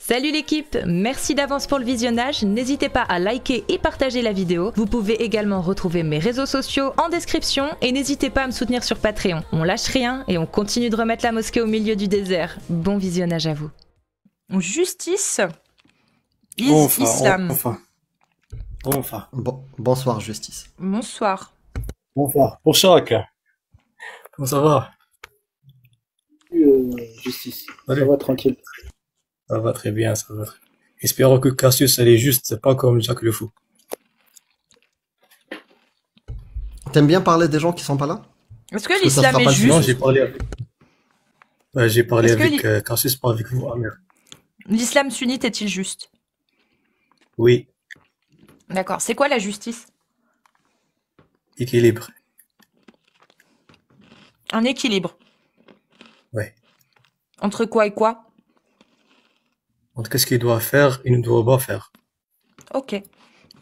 Salut l'équipe, merci d'avance pour le visionnage, n'hésitez pas à liker et partager la vidéo. Vous pouvez également retrouver mes réseaux sociaux en description et n'hésitez pas à me soutenir sur Patreon. On lâche rien et on continue de remettre la mosquée au milieu du désert. Bon visionnage à vous. Justice Islam. Enfin. Bonsoir, Justice. Bonsoir. Bonsoir. Pour chacun. Comment ça va? Justice. Salut. Ça va tranquille. Ça va très bien, ça va. Espérons que Cassius, elle est juste, c'est pas comme Jacques le Fou. T'aimes bien parler des gens qui sont pas là? Est-ce que Parce que ça l'islam sera est pas le juste? Non, j'ai parlé Est-ce que avec Cassius, pas avec vous, Amir. L'islam sunnite est-il juste? Oui, D'accord. C'est quoi la justice? équilibre. Un équilibre. Ouais. Entre quoi et quoi? Donc, qu'est-ce qu'il doit faire et ne doit pas faire. Ok.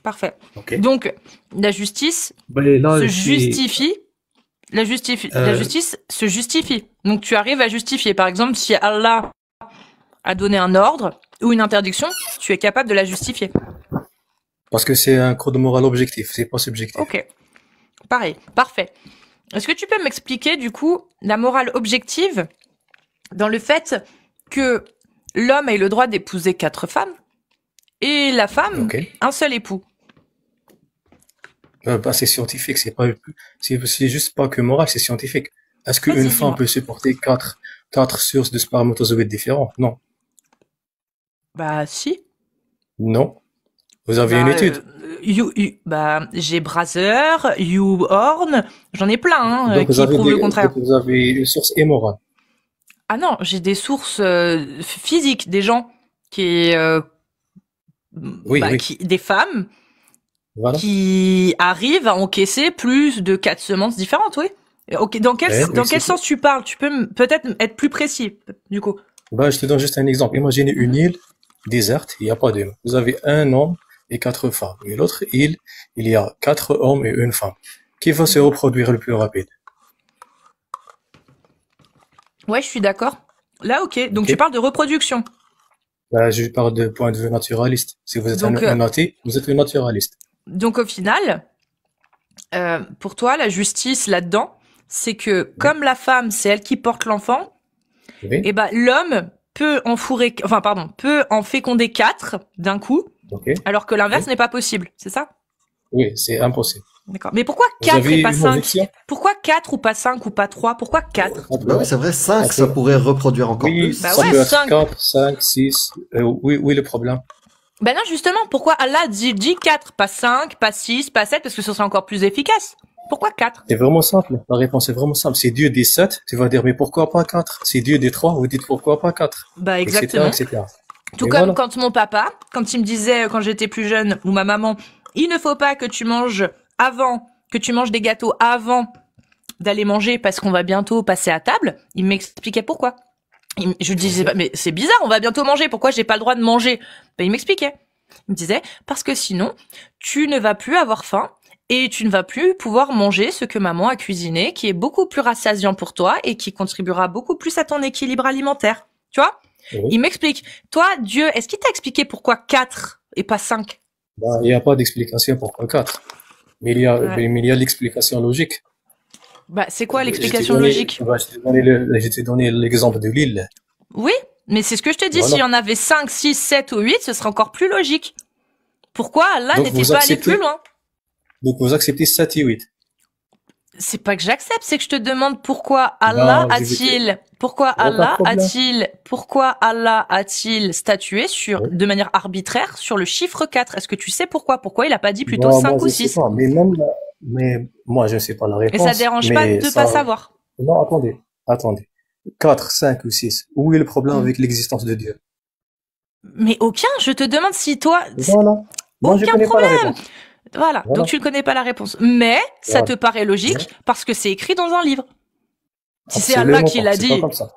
Parfait. Ok. Donc, la justice Ben, là, se je suis- justifie. La justice se justifie. Donc, tu arrives à justifier. Par exemple, si Allah a donné un ordre ou une interdiction, tu es capable de la justifier. Parce que c'est un code moral objectif, c'est pas subjectif. Ok. Pareil. Parfait. Est-ce que tu peux m'expliquer, du coup, la morale objective dans le fait que l'homme ait le droit d'épouser 4 femmes et la femme, Ok. un seul époux? Bah, c'est scientifique, c'est juste pas que moral, c'est scientifique. Est-ce Vas-y, qu'une femme dis-moi. peut supporter quatre sources de spermatozoïdes différents? Non. Bah, si. Non. Vous avez une étude? J'ai Brazer, YouHorn, j'en ai plein Donc qui prouvent le contraire. donc vous avez une source immorale. Ah non, j'ai des sources physiques, des gens qui, Oui, oui. des femmes Voilà. qui arrivent à encaisser plus de 4 semences différentes, oui. Ok, dans quel Ouais, oui, dans quel c'est sens tu parles? Tu peux peut-être être plus précis, du coup. Bah, je te donne juste un exemple. Imaginez une île déserte, il n'y a pas d'humain. Vous avez un homme et 4 femmes. Et l'autre île, il y a 4 hommes et une femme. Qui va se reproduire le plus rapide? Ouais, je suis d'accord. Là, ok. Donc Ok. tu parles de reproduction. Bah, je parle de point de vue naturaliste. Si vous êtes Donc, un athée, vous êtes un naturaliste. Donc au final, pour toi, la justice là-dedans, c'est que comme la femme, c'est elle qui porte l'enfant, Oui? et ben l'homme peut peut en féconder 4 d'un coup, Ok. alors que l'inverse Oui. n'est pas possible. C'est ça? Oui, c'est impossible. D'accord. Mais pourquoi Vous 4 avez et pas une 5? objection? Pourquoi 4 ou pas 5 ou pas 3? Pourquoi 4? Bah oui, c'est vrai, 5, ça pourrait reproduire encore Oui, plus. Bah ça ouais, peut être 5. 4, 5, 6. Oui, le problème. Ben non, justement, pourquoi Allah dit 4, pas 5, pas 6, pas 7, parce que ce serait encore plus efficace. Pourquoi 4? C'est vraiment simple. La réponse est vraiment simple. Si Dieu dit 7, tu vas dire, mais pourquoi pas 4? Si Dieu dit 3, vous dites pourquoi pas 4? Bah Etc., exactement. etc. Tout Et comme voilà. quand mon papa, quand il me disait quand j'étais plus jeune, ou ma maman, il ne faut pas que tu manges des gâteaux avant d'aller manger parce qu'on va bientôt passer à table, il m'expliquait pourquoi. Je lui disais, mais c'est bizarre, on va bientôt manger, pourquoi j'ai pas le droit de manger? Ben, il m'expliquait. Il me disait, parce que sinon, tu ne vas plus avoir faim et tu ne vas plus pouvoir manger ce que maman a cuisiné, qui est beaucoup plus rassasiant pour toi et qui contribuera beaucoup plus à ton équilibre alimentaire. Tu vois? Oui. Il m'explique. Toi, Dieu, est-ce qu'il t'a expliqué pourquoi 4 et pas 5? Bah, il n'y a pas d'explication pourquoi 4. Mais il y a, Ouais. mais il y a l'explication logique. Bah, c'est quoi Je t'ai l'explication donné- logique? bah, je t'ai donné l'exemple de l'île. Oui, mais c'est ce que je te dis. Voilà. S'il y en avait 5, 6, 7 ou 8, ce serait encore plus logique. Pourquoi Allah Donc, n'était vous pas allé acceptez- plus loin? Donc, vous acceptez 7 et 8. C'est pas que j'accepte, c'est que je te demande pourquoi Allah Bah, vous a-t-il, pourquoi pas de Allah problème. a-t-il statué Oui. de manière arbitraire sur le chiffre 4? Est-ce que tu sais pourquoi? Pourquoi il a pas dit plutôt Moi, 5 moi, ou je sais 6? pas. Mais moi, je ne sais pas la Et réponse. ça dérange pas mais de ça- pas savoir. Non, attendez. 4, 5 ou 6. Où est le problème Mm. avec l'existence de Dieu? Mais aucun, je te demande si toi, Voilà. Moi, je Aucun connais pas la problème. réponse. voilà. Voilà. Donc tu ne connais pas la réponse. Mais ça Voilà. te paraît logique parce que c'est écrit dans un livre. Si c'est Absolument Allah qui pas, l'a c'est pas dit, comme ça.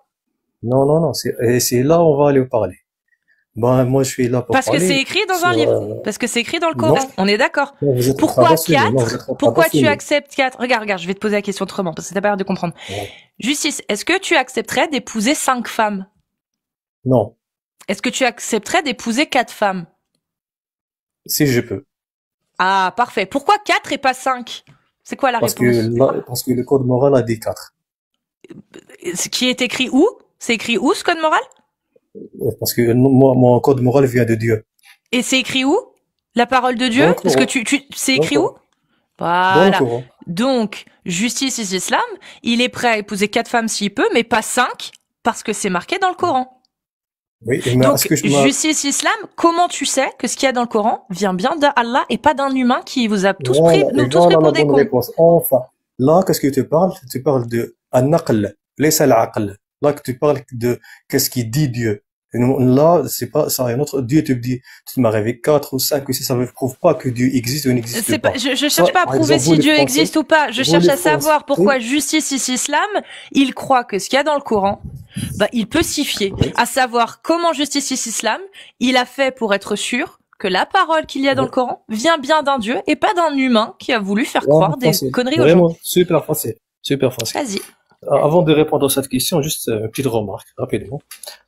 Non, c'est là où on va aller parler. Ben, moi, je suis là pour parce que parler c'est écrit dans un sur, livre, parce que c'est écrit dans le non. Coran. On est d'accord. non, vous êtes Pourquoi passionné. 4? Non, vous êtes pas Pourquoi tu passionné. acceptes 4? Regarde, je vais te poser la question autrement, parce que t'as pas l'air de comprendre. Ouais. Justice, est-ce que tu accepterais d'épouser 5 femmes? Non. Est-ce que tu accepterais d'épouser 4 femmes? Si je peux. Ah, parfait. Pourquoi 4 et pas 5? C'est quoi la Parce réponse? parce que le code moral a dit 4. Ce qui est écrit où? C'est écrit où, ce code moral? Parce que moi, mon code moral vient de Dieu. Et c'est écrit où? La parole de Dieu? Dans le Parce que Coran. c'est écrit où? Dans le Voilà. Coran. Donc, justice islam, il est prêt à épouser 4 femmes s'il peut, mais pas 5, parce que c'est marqué dans le Coran. Oui, mais Donc, est-ce que justice islam, comment tu sais que ce qu'il y a dans le Coran vient bien d'Allah et pas d'un humain qui vous a tous pris, Voilà, nous et tous voilà pris pour la des bonne cons? réponse. Enfin, là, qu'est-ce que tu parles? Tu parles de an-naql, laysa al-aql. Là, que tu parles de qu'est-ce qu'il dit Dieu. Et là, c'est pas ça. Un autre Dieu te dit, tu m'as rêvé 4 ou 5 ou 6, ça ne prouve pas que Dieu existe ou n'existe C'est pas. pas, je cherche Ça, pas à par prouver exemple, si vous, les Dieu Français, existe ou pas. Je vous, cherche les à savoir Français, pourquoi justice islam, il croit que ce qu'il y a dans le Coran, bah, il peut s'y fier. oui, À savoir comment justice islam, il a fait pour être sûr que la parole qu'il y a dans le oui. Coran vient bien d'un Dieu et pas d'un humain qui a voulu faire Vraiment croire des facile. conneries aux gens. Vraiment, super facile. Super facile. Vas-y. Avant de répondre à cette question, juste une petite remarque, rapidement.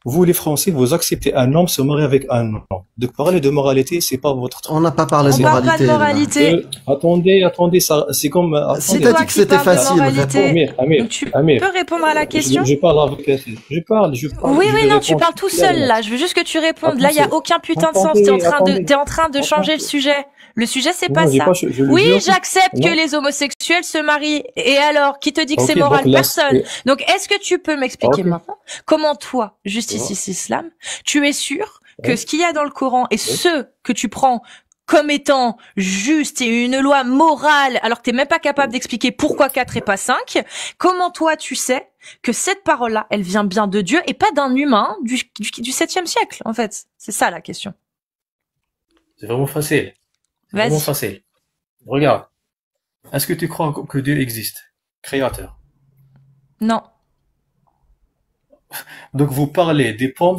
Vous, les Français, vous acceptez un homme se marier avec un homme. De parler de moralité, c'est pas votre truc. On n'a pas parlé On de parle pas de moralité. Là. moralité. Attendez, ça, c'est comme, Si attendez. t'as Toi dit que qui c'était parles de facile, moralité. réponds. Amir, Donc tu Amir, peux répondre à la question? je parle avec, je parle, Oui, je oui, vais non, tu répondre parles tout seul, clairement. là. Je veux juste que tu répondes. Là, il y a Attendez, aucun putain de sens. T'es attendez, en train de changer le attendez. sujet. Le sujet, c'est pas Non, j'ai ça. pas, je le Oui, jure. j'accepte que Non. les homosexuels se marient. Et alors, qui te dit que c'est Ok, moral? donc là, Personne. Donc, est-ce que tu peux m'expliquer ok. maintenant comment toi, justice islam, tu es sûr que Oui. ce qu'il y a dans le Coran et Oui. ce que tu prends comme étant juste et une loi morale, alors que t'es même pas capable d'expliquer pourquoi 4 et pas 5, comment toi tu sais que cette parole-là, elle vient bien de Dieu et pas d'un humain du 7e siècle, en fait? C'est ça la question. C'est vraiment facile. C'est vraiment Vas-y. facile. Regarde. Est-ce que tu crois que Dieu existe? Créateur. Non. Donc vous parlez des pommes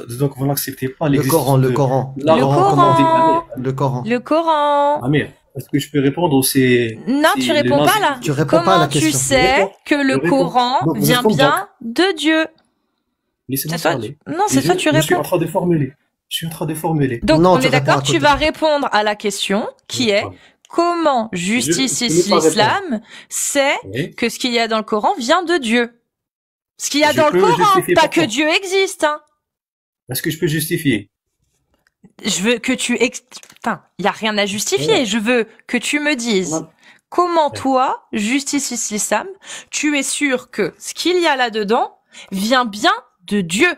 donc vous n'acceptez pas Le l'existence Coran, le de Coran. la- Le comment on dit, Coran. Le Coran. Le Coran. Amir, est-ce que je peux répondre ou c'est Non, tu le réponds pas nazi- là. Tu réponds pas à la Comment tu question. sais que le Je réponds. Coran Donc, vous vient répondez bien de Dieu? Laissez-moi C'est toi, parler. non, c'est Et toi, tu je suis en réponds. train de formuler. Je suis en train de formuler. Donc, Non, on tu est réponds d'accord, à tu côté. vas répondre à la question qui est comment justice je peux pas l'islam sait Oui. que ce qu'il y a dans le Coran vient de Dieu. Ce qu'il y a Je dans le peux Coran, justifier pas pourquoi. que Dieu existe, hein. Est-ce que je peux justifier? Je veux que tu enfin, il y a rien à justifier. Ouais. Je veux que tu me dises Non. comment Ouais. toi, justice l'islam, tu es sûr que ce qu'il y a là-dedans vient bien de Dieu.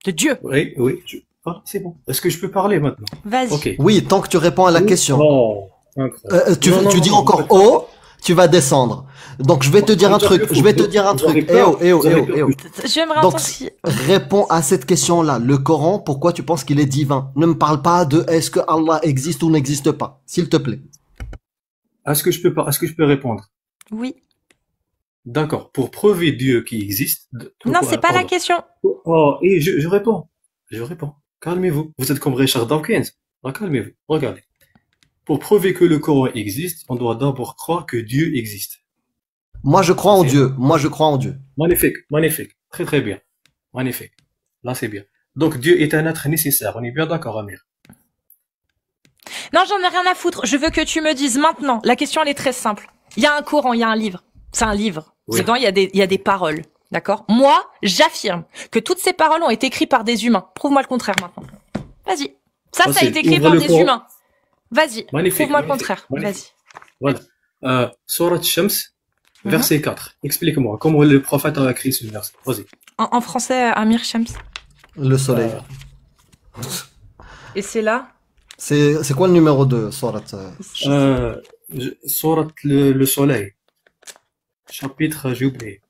De Dieu. Oui, oui. Ah, c'est bon. Est-ce que je peux parler maintenant? Vas-y. Ok. Oui, tant que tu réponds à la question. Non. Incroyable. Tu, Non, tu non, dis non, encore vous avez haut, tu vas descendre. Donc je vais te dire un truc. Je vais te dire un truc. Eh oh, eh oh, eh oh, eh oh. J'aimerais Donc, entendre si... réponds à cette question-là. Le Coran, pourquoi tu penses qu'il est divin? Ne me parle pas de est-ce que Allah existe ou n'existe pas, s'il te plaît. Est-ce que je peux répondre? Oui. D'accord. Pour prouver Dieu qui existe. Non, c'est pas la pardon. question. Oh, et je réponds. Je réponds. Calmez-vous. Vous êtes comme Richard Dawkins. Ah, calmez-vous. Regardez. Pour prouver que le Coran existe, on doit d'abord croire que Dieu existe. Moi, je crois en C'est- Dieu. Moi, je crois en Dieu. Magnifique, magnifique. Très très bien. Magnifique. Là, c'est bien. Donc, Dieu est un être nécessaire. On est bien d'accord, Amir. Non, j'en ai rien à foutre. Je veux que tu me dises maintenant. La question, elle est très simple. Il y a un Coran, il y a un livre. C'est un livre. Oui. Dedans, il y a des paroles. D'accord? Moi, j'affirme que toutes ces paroles ont été écrites par des humains. Prouve-moi le contraire maintenant. Vas-y. Ça a Facile. été écrit Ouvre par le des Coran. humains. Vas-y. Magnifique. Prouve-moi le magnifique, contraire. magnifique. Vas-y. Voilà. Surat Shams, verset 4. Explique-moi comment le prophète a écrit ce verset. Vas-y. En français, Amir Shams. Le soleil. Et c'est là? C'est quoi le numéro de Surat Surat le soleil. Chapitre, j'ai oublié.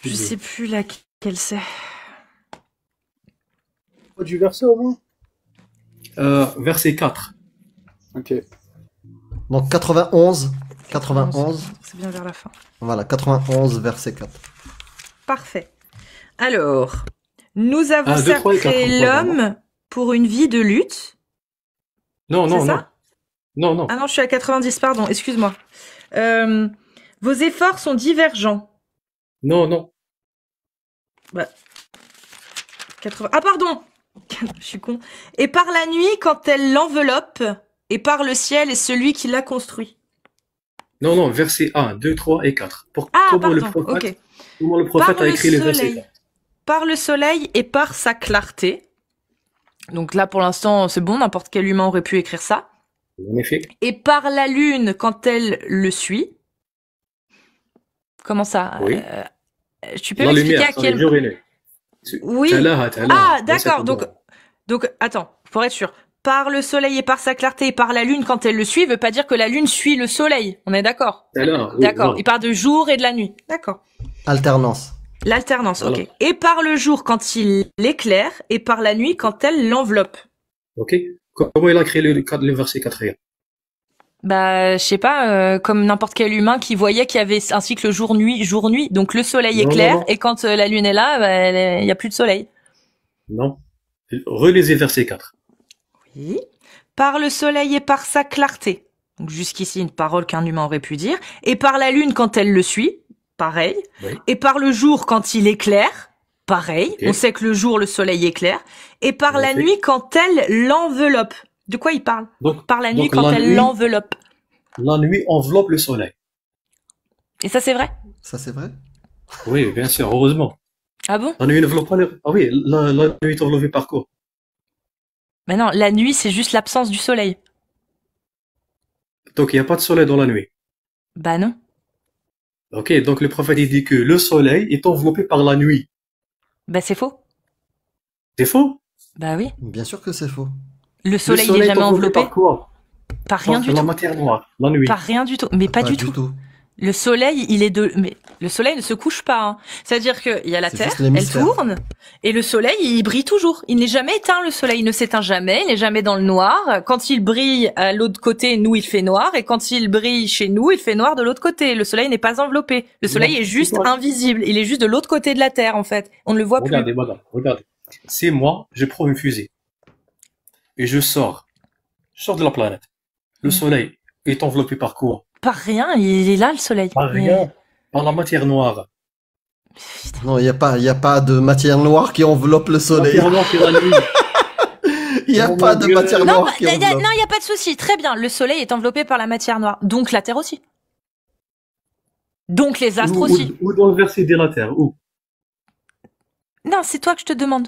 Je sais plus laquelle c'est. Du verset au moins. Verset 4. Ok. Donc 91. 91. C'est bien vers la fin. Voilà, 91, verset 4. Parfait. Alors, nous avons Ah, 2, 3 et 4, créé l'homme pour une vie de lutte. Non, non, C'est non. ça? Non, non. Ah non, je suis à 90, pardon, excuse-moi. Vos efforts sont divergents. Non, non. 80. Ah pardon. Je suis con. Et par la nuit quand elle l'enveloppe, et par le ciel et celui qui l'a construit. Non, non, verset 1, 2, 3 et 4. Ah Comment le pardon. prophète, Ok. comment le prophète Par a le écrit le verset soleil. 4? Par le soleil et par sa clarté. Donc là, pour l'instant, c'est bon, n'importe quel humain aurait pu écrire ça. En effet. Et par la lune quand elle le suit. Comment ça? Oui. Tu peux La m'expliquer lumière, à ça, quel... le jour et nuit. Oui. Talaha. Ah, Dans cet d'accord. Donc, endroit. attends, pour être sûr. Par le soleil et par sa clarté et par la lune quand elle le suit, veut pas dire que la lune suit le soleil. On est d'accord? Talaha, oui, D'accord. voilà. Il parle de jour et de la nuit. D'accord. Alternance. L'alternance, Voilà. ok. Et par le jour quand il l'éclaire et par la nuit quand elle l'enveloppe. Ok. Comment il a créé le verset 4? Bah, je sais pas, comme n'importe quel humain qui voyait qu'il y avait un cycle jour-nuit, jour-nuit. Donc le soleil Non, éclaire non, non. et quand la lune est là, bah, il y a plus de soleil. Non. Relisez verset 4. Oui. Par le soleil et par sa clarté. Donc jusqu'ici une parole qu'un humain aurait pu dire. Et par la lune quand elle le suit, pareil. Oui. Et par le jour quand il éclaire, pareil. Ok. On sait que le jour le soleil éclaire. Et par En la effet. nuit quand elle l'enveloppe. De quoi il parle? Donc, Par la nuit donc quand la elle nuit- l'enveloppe. la nuit enveloppe le soleil. Et ça c'est vrai? Ça, c'est vrai? Oui, bien sûr, heureusement. Ah bon? La nuit n'enveloppe pas le... Ah oui, la nuit est enveloppée par quoi? Mais non, la nuit c'est juste l'absence du soleil. Donc il n'y a pas de soleil dans la nuit. Bah non. Ok, donc le prophète il dit que le soleil est enveloppé par la nuit. Bah c'est faux. C'est faux? Bah oui. Bien sûr que c'est faux. Le soleil le est soleil jamais est enveloppé enveloppé par quoi? par rien du Par la tout. matière noire, la nuit. Par rien du tout. Mais pas du tout. Le soleil, mais le soleil ne se couche pas. Hein. C'est-à-dire qu'il y a la C'est Terre, juste elle l'hémisphère. tourne, et le soleil, il brille toujours. Il n'est jamais éteint, le soleil. Il ne s'éteint jamais, il n'est jamais dans le noir. Quand il brille à l'autre côté, nous, il fait noir, et quand il brille chez nous, il fait noir de l'autre côté. Le soleil n'est pas enveloppé. Le soleil Non, est juste c'est quoi? invisible. Il est juste de l'autre côté de la Terre, en fait. On ne le voit Regardez, plus. madame, regardez. C'est moi, je prends une fusée. Et je sors. Je sors de la planète. Le soleil est enveloppé par quoi? Par rien, il est là, le soleil. Par rien. Par la matière noire. Non, il n'y a pas de matière noire qui enveloppe le La soleil. matière noire, c'est la nuit. Il n'y a Oh pas mon de Dieu. matière Non, noire bah, qui non, enveloppe. il n'y a pas de souci. Très bien. Le soleil est enveloppé par la matière noire. Donc la Terre aussi. Donc les astres aussi. Ou dans le verset de la Terre. Où? Non, c'est toi que je te demande.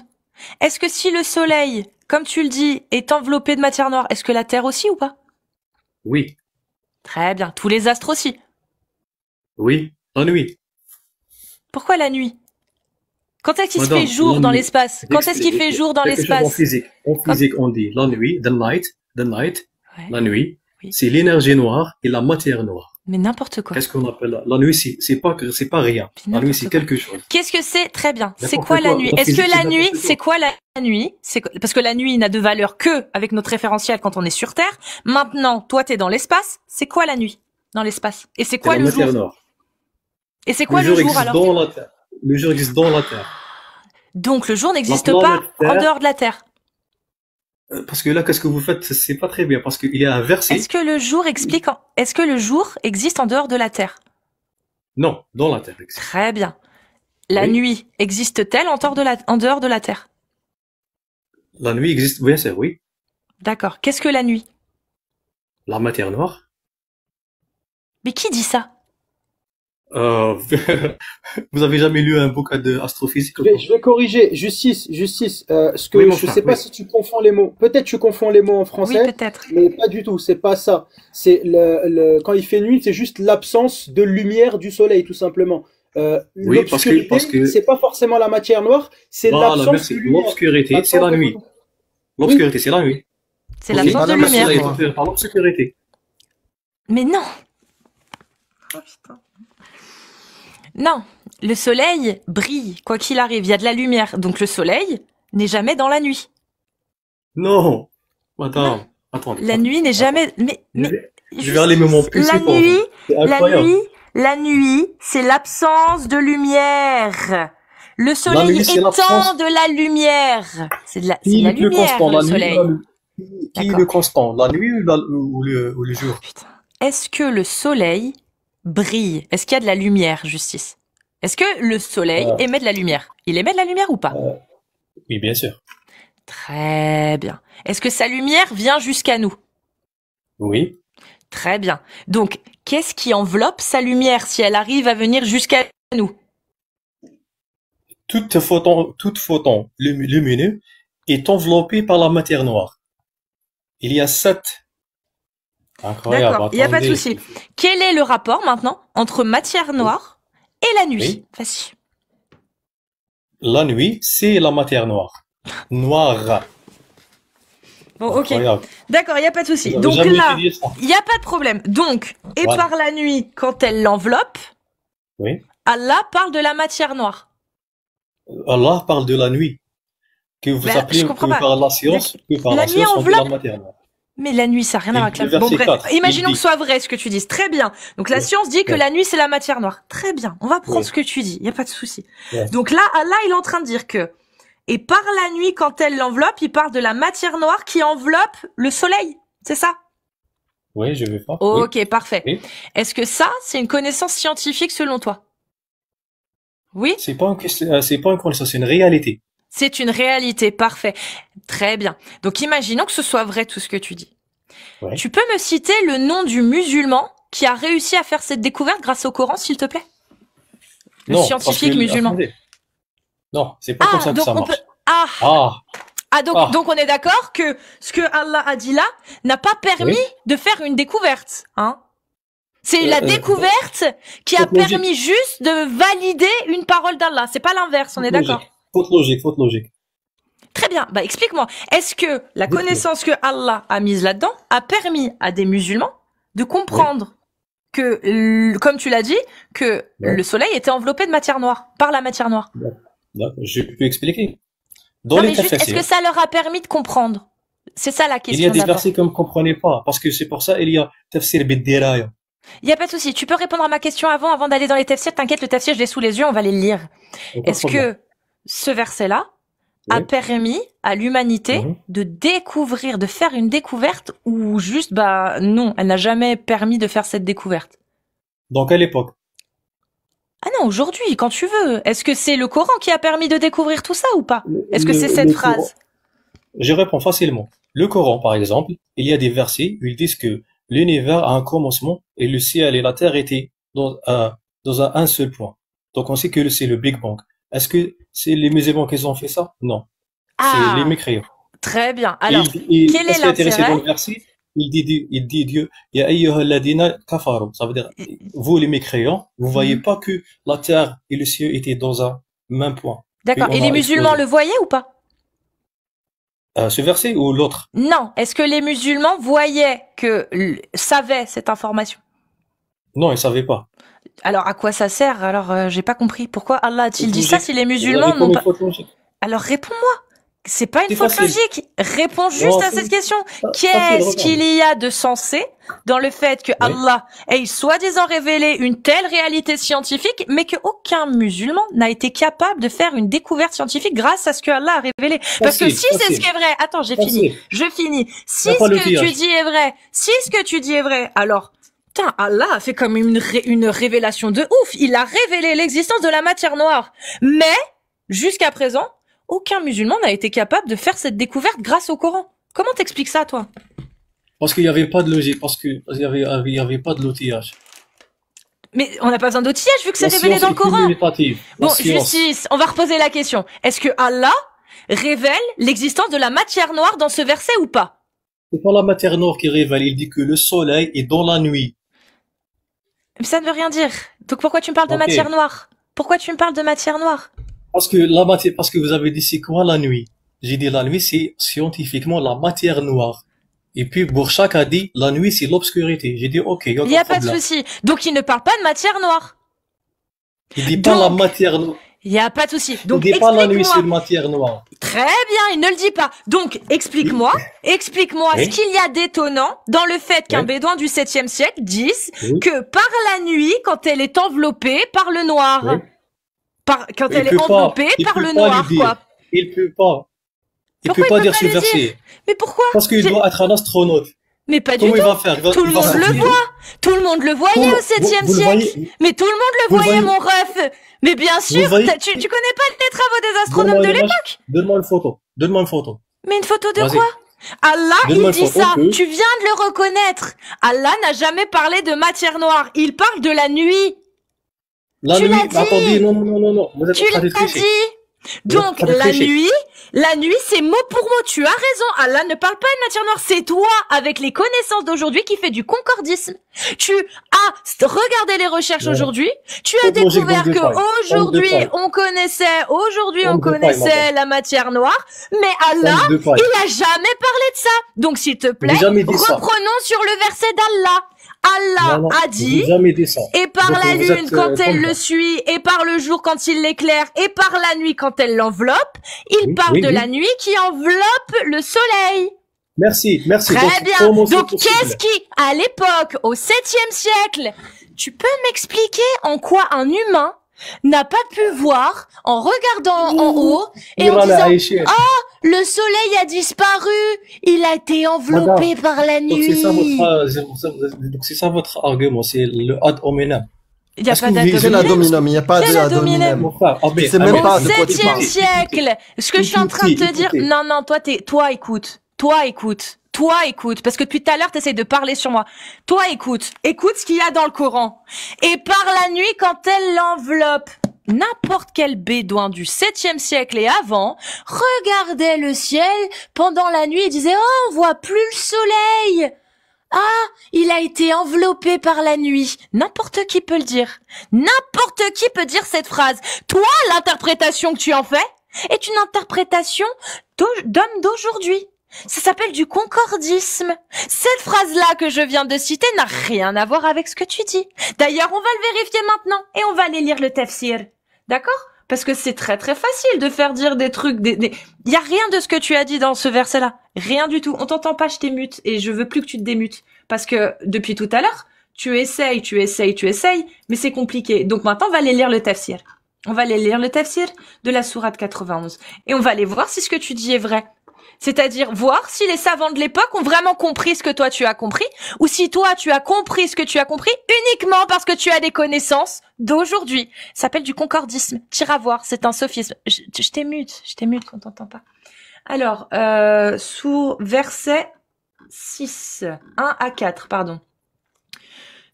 Est-ce que si le soleil, comme tu le dis, est enveloppé de matière noire, est-ce que la Terre aussi ou pas? Oui. Très bien. Tous les astres aussi. Oui. La nuit. Pourquoi la nuit? Quand est-ce qu'il se Madame, fait jour la dans nuit. l'espace? Quand est-ce qu'il fait jour dans Quelque chose En l'espace? physique. En physique, on dit la nuit, the night, Ouais. la nuit. Oui. C'est l'énergie noire et la matière noire. Mais n'importe quoi. Qu'est-ce qu'on appelle la nuit? C'est pas rien. Mais La nuit, n'importe c'est quoi. quelque chose. Qu'est-ce que c'est? Très bien. C'est N'importe quoi la quoi. nuit? La Est-ce que physique, la c'est nuit, n'importe c'est quoi la nuit? Parce que la nuit n'a de valeur que avec notre référentiel quand on est sur Terre. Maintenant, toi, t'es dans l'espace. C'est quoi la nuit dans l'espace? Et c'est C'est quoi la le matière jour? noire. Et c'est quoi Le le jour jour existe alors? dans la Terre. Le jour existe dans la Terre. Donc le jour n'existe La pas planète Terre. en dehors de la Terre. Parce que là, qu'est-ce que vous faites? C'est pas très bien. Parce qu'il y a un verset. Est-ce que le jour est-ce que le jour existe en dehors de la Terre? Non, dans la Terre. Très bien. La Oui. nuit existe-t-elle en dehors de la Terre? La nuit existe, bien sûr, oui. D'accord. Qu'est-ce que la nuit? La matière noire. Mais qui dit ça? Euh, vous avez jamais lu un bouquin d'astrophysique? Je vais corriger. Justice. Ce que Oui, mon je frère, sais pas oui. si tu confonds les mots. Peut-être tu confonds les mots en Oui, français, peut-être. mais pas du tout. C'est pas ça. C'est quand il fait nuit, c'est juste l'absence de lumière du soleil, tout simplement. Oui, parce que- c'est pas forcément la matière noire, c'est Voilà, l'absence merci. de lumière. L'obscurité, c'est la nuit. L'obscurité, c'est la nuit. C'est Ok. l'absence Pas de la Le lumière. soleil est noire. entouré par l'obscurité. Mais non. Non, le soleil brille, quoi qu'il arrive, il y a de la lumière. Donc le soleil n'est jamais dans la nuit. Non. Madame, attendez. La nuit n'est jamais... Mais, Je vais aller me mon PC La pour nuit, vous. C'est incroyable. la nuit, c'est l'absence de lumière. Le soleil nuit, c'est étend l'absence- de la lumière. C'est de la Qui est lumière, le plus constant, le la nuit soleil. ou qui est D'accord. le constant, la nuit ou le jour? Putain. Est-ce que le soleil brille? Est-ce qu'il y a de la lumière, Justice? Est-ce que le soleil émet de la lumière? Il émet de la lumière ou pas? Oui, bien sûr. Très bien. Est-ce que sa lumière vient jusqu'à nous? Oui. Très bien. Donc, qu'est-ce qui enveloppe sa lumière si elle arrive à venir jusqu'à nous? Toute photon lumineux est enveloppé par la matière noire. Il y a 7. Incroyable. D'accord, il n'y a pas de Attendez. souci. Quel est le rapport maintenant entre matière noire et la nuit? Oui. Vas-y. La nuit, c'est la matière noire. Noire. Bon, ok. Incroyable. D'accord, il n'y a pas de souci. J'avais Donc jamais là, étudié ça. il n'y a pas de problème. Donc, et Voilà. par la nuit, quand elle l'enveloppe, Oui. Allah parle de la matière noire. Allah parle de la nuit. Que vous Ben, appelez je comprends que pas. par la science, que par La la nuit science, on dit la enveloppe. matière noire. Mais la nuit, ça n'a rien à voir avec Le la... Bon, verset bref, 4, imaginons il que dit. ce soit vrai ce que tu dises. Très bien. Donc la Ouais. science dit que Ouais. la nuit, c'est la matière noire. Très bien. On va prendre Ouais. ce que tu dis. Il n'y a pas de souci. Ouais. Donc là, Allah, il est en train de dire que... Et par la nuit, quand elle l'enveloppe, il parle de la matière noire qui enveloppe le soleil. C'est ça? Oui, je vais faire. Oui. Ok, parfait. Oui. Est-ce que ça, c'est une connaissance scientifique selon toi? Oui? C'est pas c'est pas une connaissance, c'est une réalité. C'est une réalité, parfait. Très bien. Donc imaginons que ce soit vrai tout ce que tu dis. Ouais. Tu peux me citer le nom du musulman qui a réussi à faire cette découverte grâce au Coran, s'il te plaît? Le Non, scientifique parce que- musulman. attendez. Non, c'est pas comme ça que donc ça on marche. peut... Ah, Ah, donc on est d'accord que ce que Allah a dit là n'a pas permis Oui. de faire une découverte, hein? C'est la Euh, découverte qui a faute logique. permis juste de valider une parole d'Allah. C'est pas l'inverse, on est d'accord? Faute logique, faute logique. Très bien. Bah, explique-moi. Est-ce que la Dites-le. connaissance que Allah a mise là-dedans a permis à des musulmans de comprendre que, comme tu l'as dit, que Ouais. le soleil était enveloppé de matière noire, par la matière noire? D'accord, je peux expliquer. Dans Non, les mais juste, est-ce tafsirs, que ça leur a permis de comprendre? C'est ça la il y question a des d'abord. versets que vous ne comprenez pas, parce que c'est pour ça il y a tafsir bid-diraya. Il y a pas de souci. Tu peux répondre à ma question avant d'aller dans les tafsirs. T'inquiète, le tafsir, je l'ai sous les yeux, on va les lire. Aucun Est-ce problème. que ce verset-là a Oui. permis à l'humanité Mhm. de découvrir, de faire une découverte ou juste, bah, non, elle n'a jamais permis de faire cette découverte? Dans quelle époque? Ah non, aujourd'hui, quand tu veux. Est-ce que c'est le Coran qui a permis de découvrir tout ça ou pas? Est-ce que Le- c'est cette le phrase? Coran- Je réponds facilement. Le Coran, par exemple, il y a des versets où ils disent que l'univers a un commencement et le ciel et la terre étaient dans un seul point. Donc on sait que c'est le Big Bang. Est-ce que c'est les musulmans qui ont fait ça? Non. Ah, C'est les mécréants. très bien. Alors, Et quel est ce qui est intéressant l'intérêt? dans le verset, il dit Dieu, Ya ayyuhalladhina kafaru. Ça veut dire, vous les mécréants, vous voyez Mhm. pas que la terre et le ciel étaient dans un même point. D'accord. Et Et on les a musulmans explosé. le voyaient ou pas? Ce verset ou l'autre? Non. Est-ce que les musulmans voyaient savaient cette information? Non, ils savaient pas. Alors, à quoi ça sert? Alors, j'ai pas compris. Pourquoi Allah a-t-il Faute dit ça logique. si les Vous musulmans avez n'ont comme pas... une faute logique. Alors, réponds-moi. C'est pas une C'est faute facile. logique. Réponds juste Non, à c'est- cette question. Facile, Qu'est-ce regarde. qu'il y a de sensé dans le fait que Allah ait soi-disant révélé une telle réalité scientifique, mais qu'aucun musulman n'a été capable de faire une découverte scientifique grâce à ce que Allah a révélé? Parce que Facile, si c'est ce facile. qui est vrai, attends, j'ai fini. Facile. Je finis. Si Y a pas ce le que tu pillage. dis est vrai, si ce que tu dis est vrai, alors, putain, Allah a fait comme une révélation de ouf. Il a révélé l'existence de la matière noire. Mais, jusqu'à présent, aucun musulman n'a été capable de faire cette découverte grâce au Coran. Comment t'expliques ça, toi? Parce qu'il n'y avait pas de logique, parce qu'il y avait pas de l'outillage. Mais on n'a pas besoin d'outillage vu que c'est La révélé science dans le est Coran. communicative. La Bon, science. justice, on va reposer la question. Est-ce que Allah révèle l'existence de la matière noire dans ce verset ou pas? C'est pas la matière noire qui révèle, il dit que le soleil est dans la nuit. Mais ça ne veut rien dire. Donc pourquoi tu me parles de Ok. matière noire? Pourquoi tu me parles de matière noire? Parce que vous avez dit c'est quoi la nuit? J'ai dit la nuit c'est scientifiquement la matière noire. Et puis Bourchak a dit la nuit c'est l'obscurité. J'ai dit ok, Il n'y a pas de souci. Donc il ne parle pas de matière noire. Il dit pas Donc, la matière noire. Il n'y a pas de souci. Il Donc dit pas la nuit c'est explique-moi. une matière noire. Très bien, il ne le dit pas. Donc explique-moi Oui. ce qu'il y a d'étonnant dans le fait qu'un Oui. bédouin du 7e siècle dise Oui. que par la nuit, quand elle est enveloppée par le noir, Oui. quand Il elle est peut pas- enveloppée il par peut le pas noir, lui dire. quoi. Il peut pas. Il Pourquoi peut pas il peut dire pas ce le dire verset. Mais pourquoi? Parce qu'il J'ai- doit être un astronaute. Mais pas du Comment tout. il va faire? Tout le il va monde le s'habiller. voit. Tout le monde le voyait au 7e Vous le siècle. voyez? Mais tout le monde le Vous le voyait, voyez? mon ref. Mais bien Vous le sûr, voyez? tu connais pas les travaux des astronomes Donne-moi de une image. l'époque? Donne-moi une photo. Donne-moi une photo. Mais une photo de Vas-y. quoi? Allah, Donne-moi il une dit photo ça. que- Tu viens de le reconnaître. Allah n'a jamais parlé de matière noire. Il parle de la nuit. La Tu nuit, l'as dit. attendez, non. Vous êtes Tu en train de l'as tricher. dit. Vous êtes en Donc, train de la tricher. nuit, c'est mot pour mot. Tu as raison. Allah ne parle pas de matière noire. C'est toi, avec les connaissances d'aujourd'hui, qui fait du concordisme. Tu as regardé les recherches Voilà. aujourd'hui. Tu as Cette logique découvert dans le détail. que aujourd'hui, Dans le détail. on Dans le détail, connaissait la matière noire. Mais Allah, Dans le détail. il a jamais parlé de ça. Donc, s'il te plaît, J'ai jamais dit ça. reprenons sur le verset d'Allah. Allah Non, a j'ai dit, jamais dit ça. et par Donc, la vous lune êtes, quand elle comme le ça. suit, et par le jour quand il l'éclaire, et par la nuit quand elle l'enveloppe, il Oui, parle oui, de oui. la nuit qui enveloppe le soleil. Merci. Très Donc, bien. comment c'est Donc, possible? qu'est-ce qui, à l'époque, au 7e siècle, tu peux m'expliquer en quoi un humain n'a pas pu voir en regardant en haut et en Mira la disant Aïcha. le soleil a disparu, il a été enveloppé par la Donc, c'est ça nuit. donc, c'est ça votre argument, c'est le ad hominem. Il n'y a Est-ce pas que vous vivez- C'est d'ad la dominum, il n'y a pas C'est de la la dominum. dominum. Mon frère, ah, mais- Tu sais ah, même mais- pas Au de quoi tu 7e parles. siècle, ce que je suis en train de te dire, Écoutez. non, toi écoute, parce que depuis tout à l'heure, t'essayes de parler sur moi. Toi écoute ce qu'il y a dans le Coran. Et par la nuit, quand elle l'enveloppe, n'importe quel bédouin du 7e siècle et avant regardait le ciel pendant la nuit et disait, oh, on voit plus le soleil. Ah, il a été enveloppé par la nuit. N'importe qui peut le dire. N'importe qui peut dire cette phrase. Toi, l'interprétation que tu en fais est une interprétation d'homme d'aujourd'hui. Ça s'appelle du concordisme. Cette phrase-là que je viens de citer n'a rien à voir avec ce que tu dis. D'ailleurs, on va le vérifier maintenant et on va aller lire le tafsir. D'accord? Parce que c'est très très facile de faire dire des trucs, il y a rien de ce que tu as dit dans ce verset-là. Rien du tout. On t'entend pas, je t'émute et je veux plus que tu te démutes. Parce que depuis tout à l'heure, tu essayes, mais c'est compliqué. Donc maintenant, on va aller lire le tafsir. On va aller lire le tafsir de la sourate 91. Et on va aller voir si ce que tu dis est vrai. C'est-à-dire voir si les savants de l'époque ont vraiment compris ce que toi tu as compris, ou si toi tu as compris ce que tu as compris uniquement parce que tu as des connaissances d'aujourd'hui. Ça s'appelle du concordisme. Tire à voir, c'est un sophisme. Je t'émute qu'on t'entend pas. Alors, sous verset 6, 1 à 4, pardon.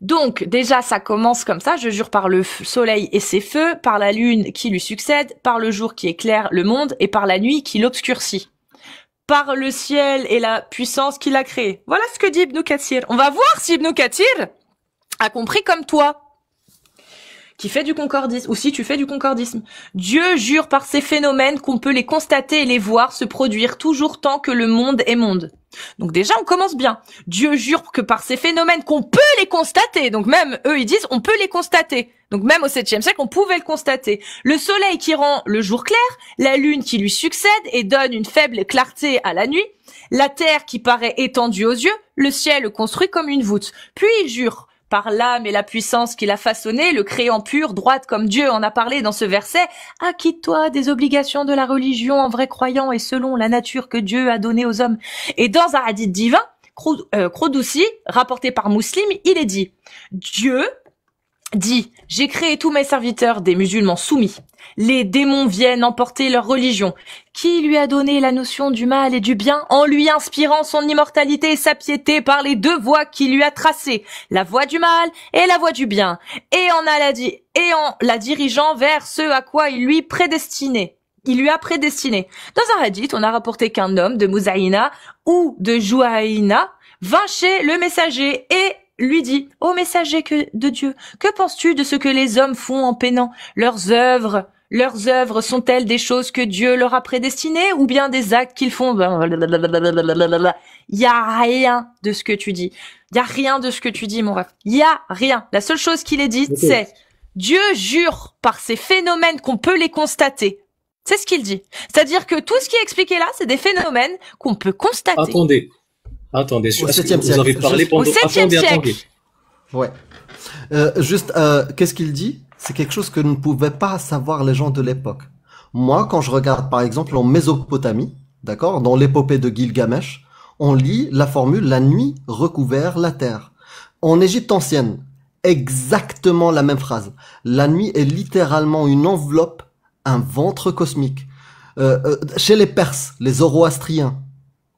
Donc, déjà, ça commence comme ça. Je jure par le soleil et ses feux, par la lune qui lui succède, par le jour qui éclaire le monde et par la nuit qui l'obscurcit. Par le ciel et la puissance qu'il a créée. Voilà ce que dit Ibn Kathir. On va voir si Ibn Kathir a compris comme toi, qui fait du concordisme, ou si tu fais du concordisme. Dieu jure par ces phénomènes qu'on peut les constater et les voir se produire toujours tant que le monde est monde. Donc déjà, on commence bien. Dieu jure que par ces phénomènes qu'on peut les constater, donc même eux ils disent on peut les constater. Donc même au 7e siècle, on pouvait le constater. Le soleil qui rend le jour clair, la lune qui lui succède et donne une faible clarté à la nuit, la terre qui paraît étendue aux yeux, le ciel construit comme une voûte. Puis il jure par l'âme et la puissance qu'il a façonné, le créant pur, droite comme Dieu en a parlé dans ce verset, acquitte-toi des obligations de la religion en vrai croyant et selon la nature que Dieu a donnée aux hommes. Et dans un hadith divin, Qudsi, rapporté par Muslim, il est dit, Dieu dit, j'ai créé tous mes serviteurs des musulmans soumis. Les démons viennent emporter leur religion. Qui lui a donné la notion du mal et du bien en lui inspirant son immortalité et sa piété par les deux voies qu'il lui a tracées, la voie du mal et la voie du bien, et en la dirigeant vers ce à quoi il lui a prédestiné. Dans un hadith, on a rapporté qu'un homme de Mouzaïna ou de Jouaïna vint chez le messager et lui dit, ô messager de Dieu, que penses-tu de ce que les hommes font en peinant leurs œuvres sont-elles des choses que Dieu leur a prédestinées ou bien des actes qu'ils font? Il y a rien de ce que tu dis. Il y a rien de ce que tu dis, mon ref. Il y a rien. La seule chose qu'il est dit, c'est Dieu jure par ces phénomènes qu'on peut les constater. C'est ce qu'il dit. C'est-à-dire que tout ce qui est expliqué là, c'est des phénomènes qu'on peut constater. Attendez, Au est-ce que 7e vous avez siècle. parlé pendant... Au 7e siècle. Ouais. Qu'est-ce qu'il dit? C'est quelque chose que ne pouvaient pas savoir les gens de l'époque. Moi, quand je regarde par exemple en Mésopotamie, d'accord, dans l'épopée de Gilgamesh, on lit la formule la nuit recouvert la terre. En Égypte ancienne, exactement la même phrase. La nuit est littéralement une enveloppe, un ventre cosmique. Chez les Perses, les Zoroastriens,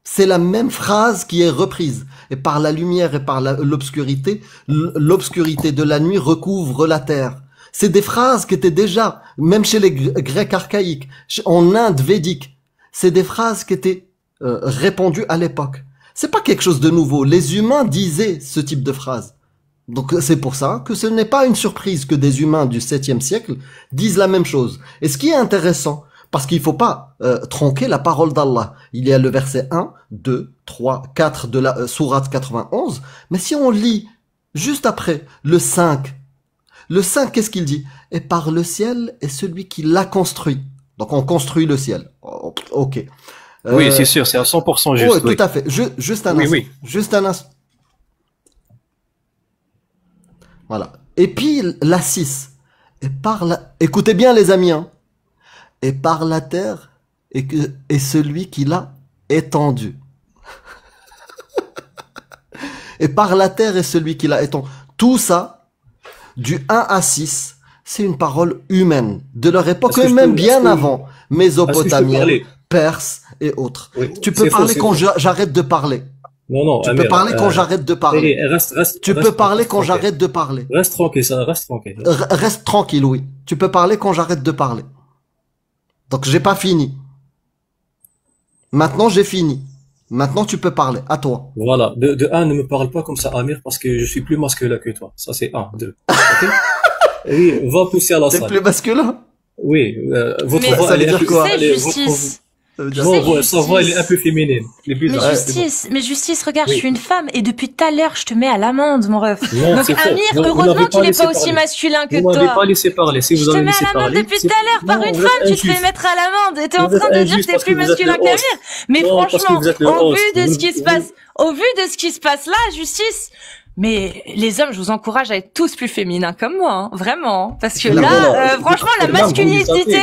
c'est la même phrase qui est reprise. Et par la lumière et par l'obscurité, l'obscurité de la nuit recouvre la terre. C'est des phrases qui étaient déjà, même chez les Grecs archaïques, en Inde védique, c'est des phrases qui étaient répandues à l'époque. C'est pas quelque chose de nouveau. Les humains disaient ce type de phrase. Donc c'est pour ça que ce n'est pas une surprise que des humains du 7e siècle disent la même chose. Et ce qui est intéressant, parce qu'il faut pas tronquer la parole d'Allah. Il y a le verset 1, 2, 3, 4 de la sourate 91. Mais si on lit juste après le 5, qu'est-ce qu'il dit? Et par le ciel est celui qui l'a construit. Donc on construit le ciel. Ok. Oui, c'est sûr, c'est à 100% juste. Oui, Oui, tout à fait. Juste un oui, instant. oui. Juste un instant. Voilà. Et puis la 6. Et par la... Écoutez bien les amis, hein. Et par la terre et celui qui l'a étendu. Et par la terre et celui qui l'a étendu. Tout ça, du 1 à 6, c'est une parole humaine. De leur époque, Est-ce que et je même peux- bien est-ce que- avant. Est-ce que je peux Mésopotamienne, parler Perse et autres. Oui, Tu peux c'est faux, parler c'est quand faux. j'arrête de parler. Non, non, Tu Amir, peux parler quand j'arrête de parler. Reste, Tu peux reste parler quand tranquille. j'arrête de parler. Reste tranquille, ça, reste tranquille. Reste tranquille, oui. Tu peux parler quand j'arrête de parler. Donc j'ai pas fini. Maintenant j'ai fini. Maintenant tu peux parler. À toi. Voilà, de un, ne me parle pas comme ça, Amir, parce que je suis plus masculin que toi. Ça, c'est un, deux. Ok. Oui, va pousser à la T'es salle. plus masculin? Oui, votre Mais voix, ça elle veut est dire un peu, quoi? Tu sais, elle est- justice. Ça veut dire Votre sais, voix, sa voix, elle est un peu justice. féminine. Elle est Mais bizarre. justice, regarde, Oui. je suis une femme et depuis tout à l'heure, je te mets à l'amende, mon ref. Non, Donc c'est faux. Amir, Vous heureusement m'avez qu'il n'est laissé pas aussi parler. masculin que Vous m'avez toi. pas laissé parler. Si Je vous te avez mets laissé à l'amende parler, depuis c'est- tout à l'heure par Non, une vous femme, êtes tu te fais injuste. mettre à l'amende et t'es en Vous êtes train de dire injuste que t'es parce plus que vous êtes masculin le qu'Amir. host. Mais Non, parce que franchement, vous êtes le au host. vu de Vous- ce qui se vous- passe, au vu de ce qui se passe là, justice. Mais les hommes, je vous encourage à être tous plus féminins comme moi, hein, vraiment. Parce que Là, là, voilà. franchement, la Là, vous les masculinité... tapez.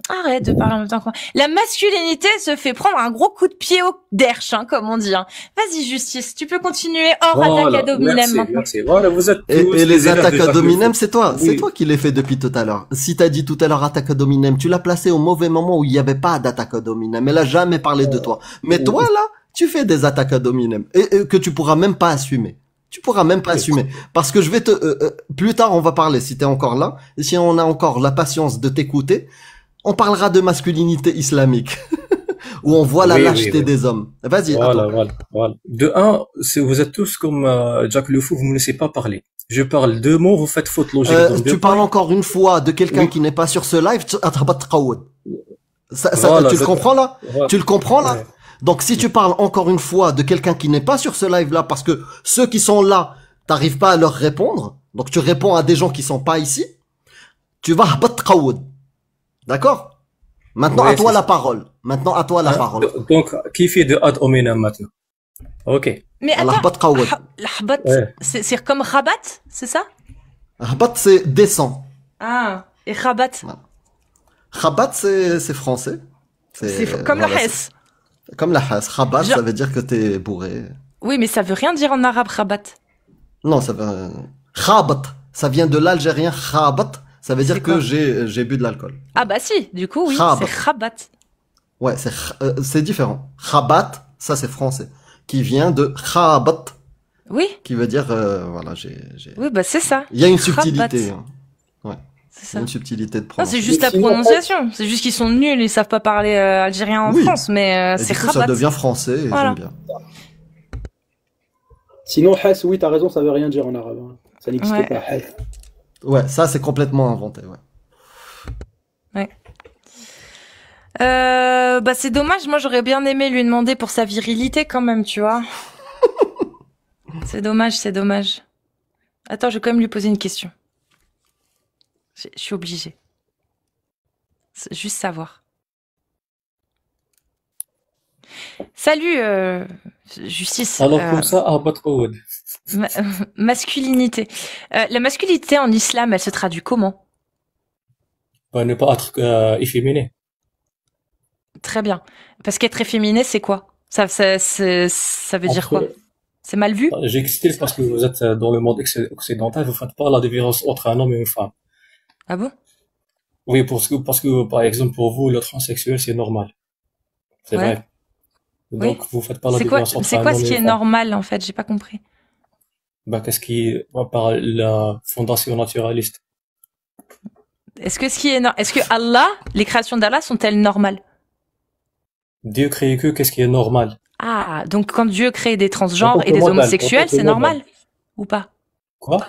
Arrête de parler en même temps que moi. La masculinité se fait prendre un gros coup de pied au derche, hein, comme on dit. Hein. Vas-y, justice, tu peux continuer hors attaque ad hominem merci, maintenant. merci. Voilà, vous êtes tous Et les des élèves attaques de ad Jacques hominem, Lefebvre. c'est toi. Oui. C'est toi qui les fais depuis tout à l'heure. Si t'as dit tout à l'heure attaque ad hominem, tu l'as placé au mauvais moment où il n'y avait pas d'attaque ad hominem. Elle a jamais parlé de toi. Mais toi, là, tu fais des attaques ad hominem. Et que tu pourras même pas assumer. Tu pourras même pas assumer. Parce que je vais te, plus tard, on va parler, si t'es encore là. Et si on a encore la patience de t'écouter, on parlera de masculinité islamique. Où on voit la Oui, oui, lâcheté oui. des hommes. Vas-y, Voilà, attends. voilà. De un, vous êtes tous comme Jacques Lefou, vous me laissez pas parler. Je parle deux mots, vous faites faute logique. dans deux Tu parles points. encore une fois de quelqu'un Oui. qui n'est pas sur ce live, Voilà, tu le comprends là? Voilà. Tu le comprends là? Ouais. Donc si tu parles encore une fois de quelqu'un qui n'est pas sur ce live là, parce que ceux qui sont là, t'arrives pas à leur répondre, donc tu réponds à des gens qui sont pas ici, tu vas D'accord? Maintenant Ouais, à toi c'est la ça. parole. Maintenant à toi la Hein? parole. Donc, qui fait de ad hominem maintenant? Ok. Mais Allah attends, bat qawwad. l'ahbat, Ouais. c'est comme rabat, c'est ça? Rabat c'est descend. Ah, et rabat, Rabat c'est français. c'est comme voilà, la hesse. c'est comme la has. Rabat Genre- ça veut dire que t'es bourré. Oui, mais ça veut rien dire en arabe, rabat. Non, ça veut... Khabat, ça vient de l'algérien khabat, ça veut dire C'est que quoi j'ai bu de l'alcool. Ah bah si, du coup, oui, Rabat. c'est rabat. Ouais, c'est différent. Khabat, ça c'est français, qui vient de khabat, Oui, qui veut dire, voilà, oui, bah c'est ça. Il y a une Khabat. subtilité, hein. C'est Il y ça. a une subtilité de Non, prononciation. c'est juste la Sinon, prononciation. C'est juste qu'ils sont nuls, ils savent pas parler algérien en Oui. France, mais Et c'est du coup, rabat. ça devient français, et Voilà. j'aime bien. Sinon, has, oui, t'as raison, ça veut rien dire en arabe. Hein. Ça n'existe Ouais. pas, has. Ouais, ça c'est complètement inventé, ouais. Bah c'est dommage, moi j'aurais bien aimé lui demander pour sa virilité quand même, tu vois. C'est dommage, c'est dommage. Attends, je vais quand même lui poser une question. Je suis obligée. C'est juste savoir. Salut, Justice. Alors, comme ça, Abat Qawad. ma- masculinité. La masculinité en islam, elle se traduit comment? Bah, ne pas être efféminé. Très bien. Parce qu'être efféminé, c'est quoi? Ça veut dire quoi? C'est mal vu? J'explique parce que vous êtes dans le monde occidental, vous faites pas la différence entre un homme et une femme. Ah bon? Oui, parce que, par exemple, pour vous, le transsexuel, c'est normal. C'est Ouais. vrai. Donc, Oui. vous faites pas la C'est quoi, différence entre c'est un quoi homme ce et qui est une femme. normal, en fait? J'ai pas compris. Qu'est-ce qui, par la fondation naturaliste. Est-ce que Allah, les créations d'Allah sont-elles normales? Dieu crée que qu'est-ce qui est normal. Ah, donc quand Dieu crée des En transgenres tant et que des modèle, en tant homosexuels, que c'est modèle. normal? Ou pas? Quoi?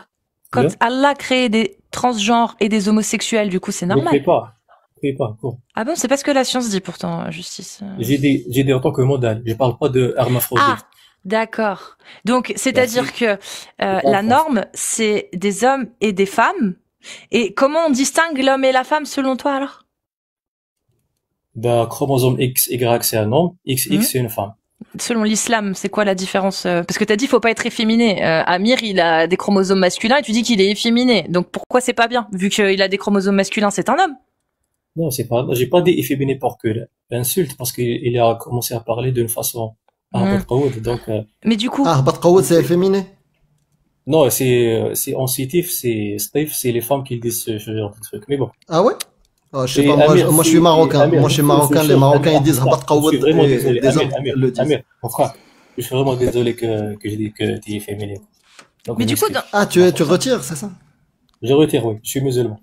Quand Le? Allah crée des transgenres et des homosexuels, du coup, c'est Ne crée normal? pas. Ne crée pas. Quoi. Ah bon, c'est pas ce que la science dit pourtant, Justice. J'ai dit en tant que modèle. Je parle pas de hermaphrodite. Ah, d'accord. Donc, c'est-à-dire Merci. que C'est pas la en France. norme, c'est des hommes et des femmes. Et comment on distingue l'homme et la femme selon toi alors? Chromosome XY, c'est un homme. XX, Mhm. c'est une femme. Selon l'islam, c'est quoi la différence? Parce que t'as dit faut pas être efféminé. Amir, il a des chromosomes masculins et tu dis qu'il est efféminé. Donc pourquoi c'est pas bien? Vu qu'il a des chromosomes masculins, c'est un homme. Non, c'est pas, j'ai pas dit efféminé pour que l'insulte, parce qu'il a commencé à parler d'une façon Mhm. donc, Mais du coup, Ah, Batqaoud, c'est efféminé. non, c'est en citif, c'est les femmes qui disent ce genre de truc. Mais bon. Ah ouais? Ah, je sais Et pas, moi je suis marocain. Amir, Moi je suis une marocain. Les chose, Marocains Amir, ils disent je Batqaoud suis vraiment et désolé. des hommes le disent. Amir, mon frère, je suis vraiment désolé que je dis que tu es féminin. Donc, mais je du coup, m'excuse. Ah, tu retires, c'est ça? Je retire, oui, je suis musulman.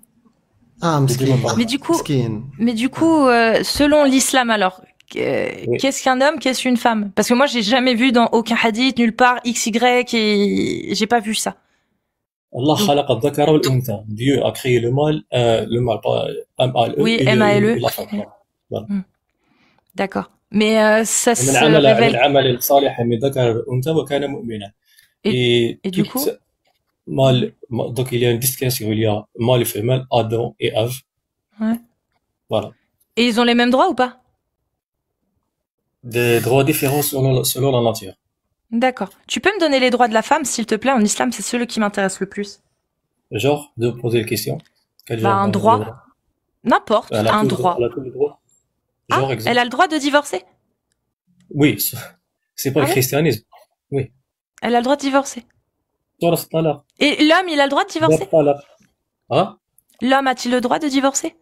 Ah, Je dis m'skin. mon pardon. mais du coup, selon l'islam alors, Oui. qu'est-ce qu'un homme, qu'est-ce qu'une femme? Parce que moi, j'ai jamais vu dans aucun hadith, nulle part, XY et j'ai pas vu ça. Allah khalaqa al-dhakara wal-untha. Dieu a créé le mâle, pas M-A-L-E, Oui, et M-A-L-E. la femme. Voilà. D'accord. Mais ça ومن se عمل révèle. عمل صالحا من ذكر أو أنثى وكان مؤمنا. Et du coup, Donc il y a une distinction, il y a mâle et femelle, Adam et Ève. Ouais. Voilà. et ils ont les mêmes droits ou pas? Des droits différents selon la nature. D'accord. Tu peux me donner les droits de la femme, s'il te plaît? En islam, c'est celui qui m'intéresse le plus. Genre, de poser la question. Quel Bah, genre un de droit. N'importe, Elle a un tout le droit. Elle a tout le droit. Ah, Genre, exemple. elle a le droit de divorcer? Oui, c'est pas Ah le ouais? christianisme. Oui. Elle a le droit de divorcer. Talaq, talaq. Et l'homme, il a le droit de divorcer? Talaq. Hein? L'homme a-t-il le droit de divorcer?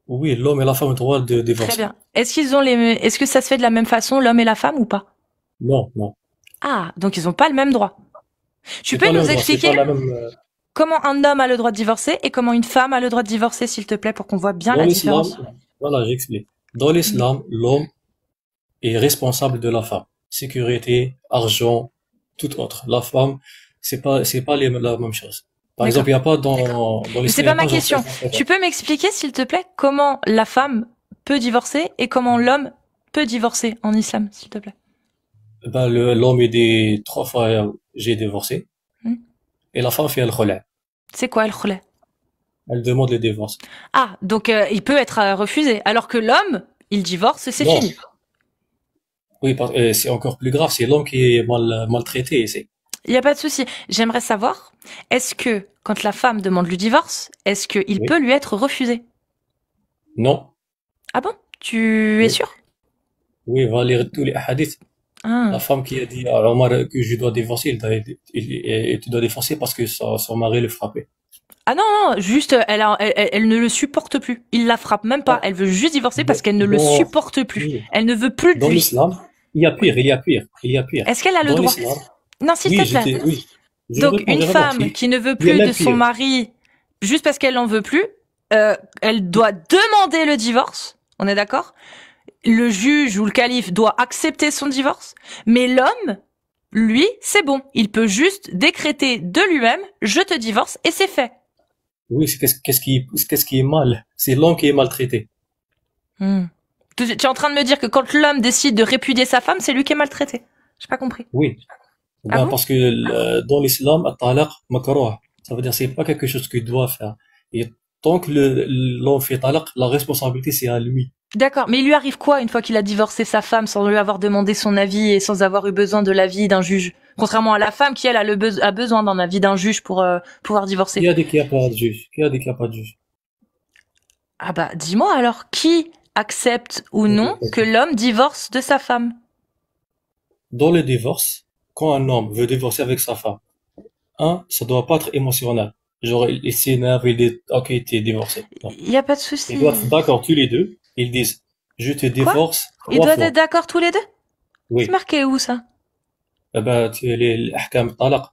Oui, l'homme et la femme ont le droit de Très divorcer. bien. Est-ce que ça se fait de la même façon, l'homme et la femme, ou pas? Non, non. Ah, donc ils ont pas le même droit. Tu C'est peux pas le nous droit, c'est expliquer pas la même. comment un homme a le droit de divorcer et comment une femme a le droit de divorcer, s'il te plaît, pour qu'on voit bien Dans la l'islam, différence? voilà, j'explique. Dans l'islam, l'homme est responsable de la femme. Sécurité, argent, tout autre. La femme, c'est pas la même chose. Par exemple, il n'y a pas dans Mais l'islam. c'est pas ma question. Tu peux m'expliquer, s'il te plaît, comment la femme peut divorcer et comment l'homme peut divorcer en islam, s'il te plaît? L'homme est dit 3 fois j'ai divorcé. Hmm. Et la femme fait le khula. C'est quoi le khula? Elle demande le divorce. Ah, donc il peut être refusé, alors que l'homme, il divorce et c'est Non. fini. Oui, c'est encore plus grave, c'est l'homme qui est maltraité ici. Il n'y a pas de souci. J'aimerais savoir, est-ce que quand la femme demande le divorce, est-ce qu'il Oui. peut lui être refusé? Non. Ah bon? Tu es Oui. sûr? Oui, va lire tous les hadiths. Ah. La femme qui a dit à Omar que je dois divorcer, tu dois divorcer parce que son mari le frappait. Ah non, non, juste, elle ne le supporte plus. Il la frappe même pas. Ah. Elle veut juste divorcer parce qu'elle ne le Dans- supporte plus. Oui. Elle ne veut plus de Dans lui. l'islam, il y a pire. Est-ce qu'elle a le Dans droit? l'islam, Non, s'il oui, te plaît. oui. Je Donc, réponds, une je réponds. femme qui ne veut il y a plus même de son pire. mari juste parce qu'elle n'en veut plus, elle doit demander le divorce. On est d'accord? Le juge ou le calife doit accepter son divorce. Mais l'homme, lui, c'est bon. Il peut juste décréter de lui-même, je te divorce et c'est fait. Oui, qu'est-ce qui est mal? C'est l'homme qui est maltraité. Tu es en train de me dire que quand l'homme décide de répudier sa femme, c'est lui qui est maltraité. J'ai pas compris. Oui. Ah bon? Parce que dans l'islam, at-talaq makruh. Ça veut dire c'est pas quelque chose qu'il doit faire. Et tant que l'homme fait talaq, la responsabilité c'est à lui. D'accord, mais il lui arrive quoi une fois qu'il a divorcé sa femme sans lui avoir demandé son avis et sans avoir eu besoin de l'avis d'un juge? Contrairement à la femme qui, elle, a besoin d'un avis d'un juge pour pouvoir divorcer. Qui a dit qu'il n'y a pas de juge? Qui a dit qu'il n'y a pas de juge? Ah bah, dis-moi alors, qui accepte ou non que l'homme divorce de sa femme? dans le divorce, quand un homme veut divorcer avec sa femme, ça doit pas être émotionnel. Genre, il s'énerve, il dit, ok, t'es divorcé. Non. Il y a pas de Ils souci. doivent être d'accord tous les deux. Ils disent, je te divorce Ils 3 doivent fois. être d'accord tous les deux? C'est Oui. marqué où ça? Eh ben, les ahkam talaq.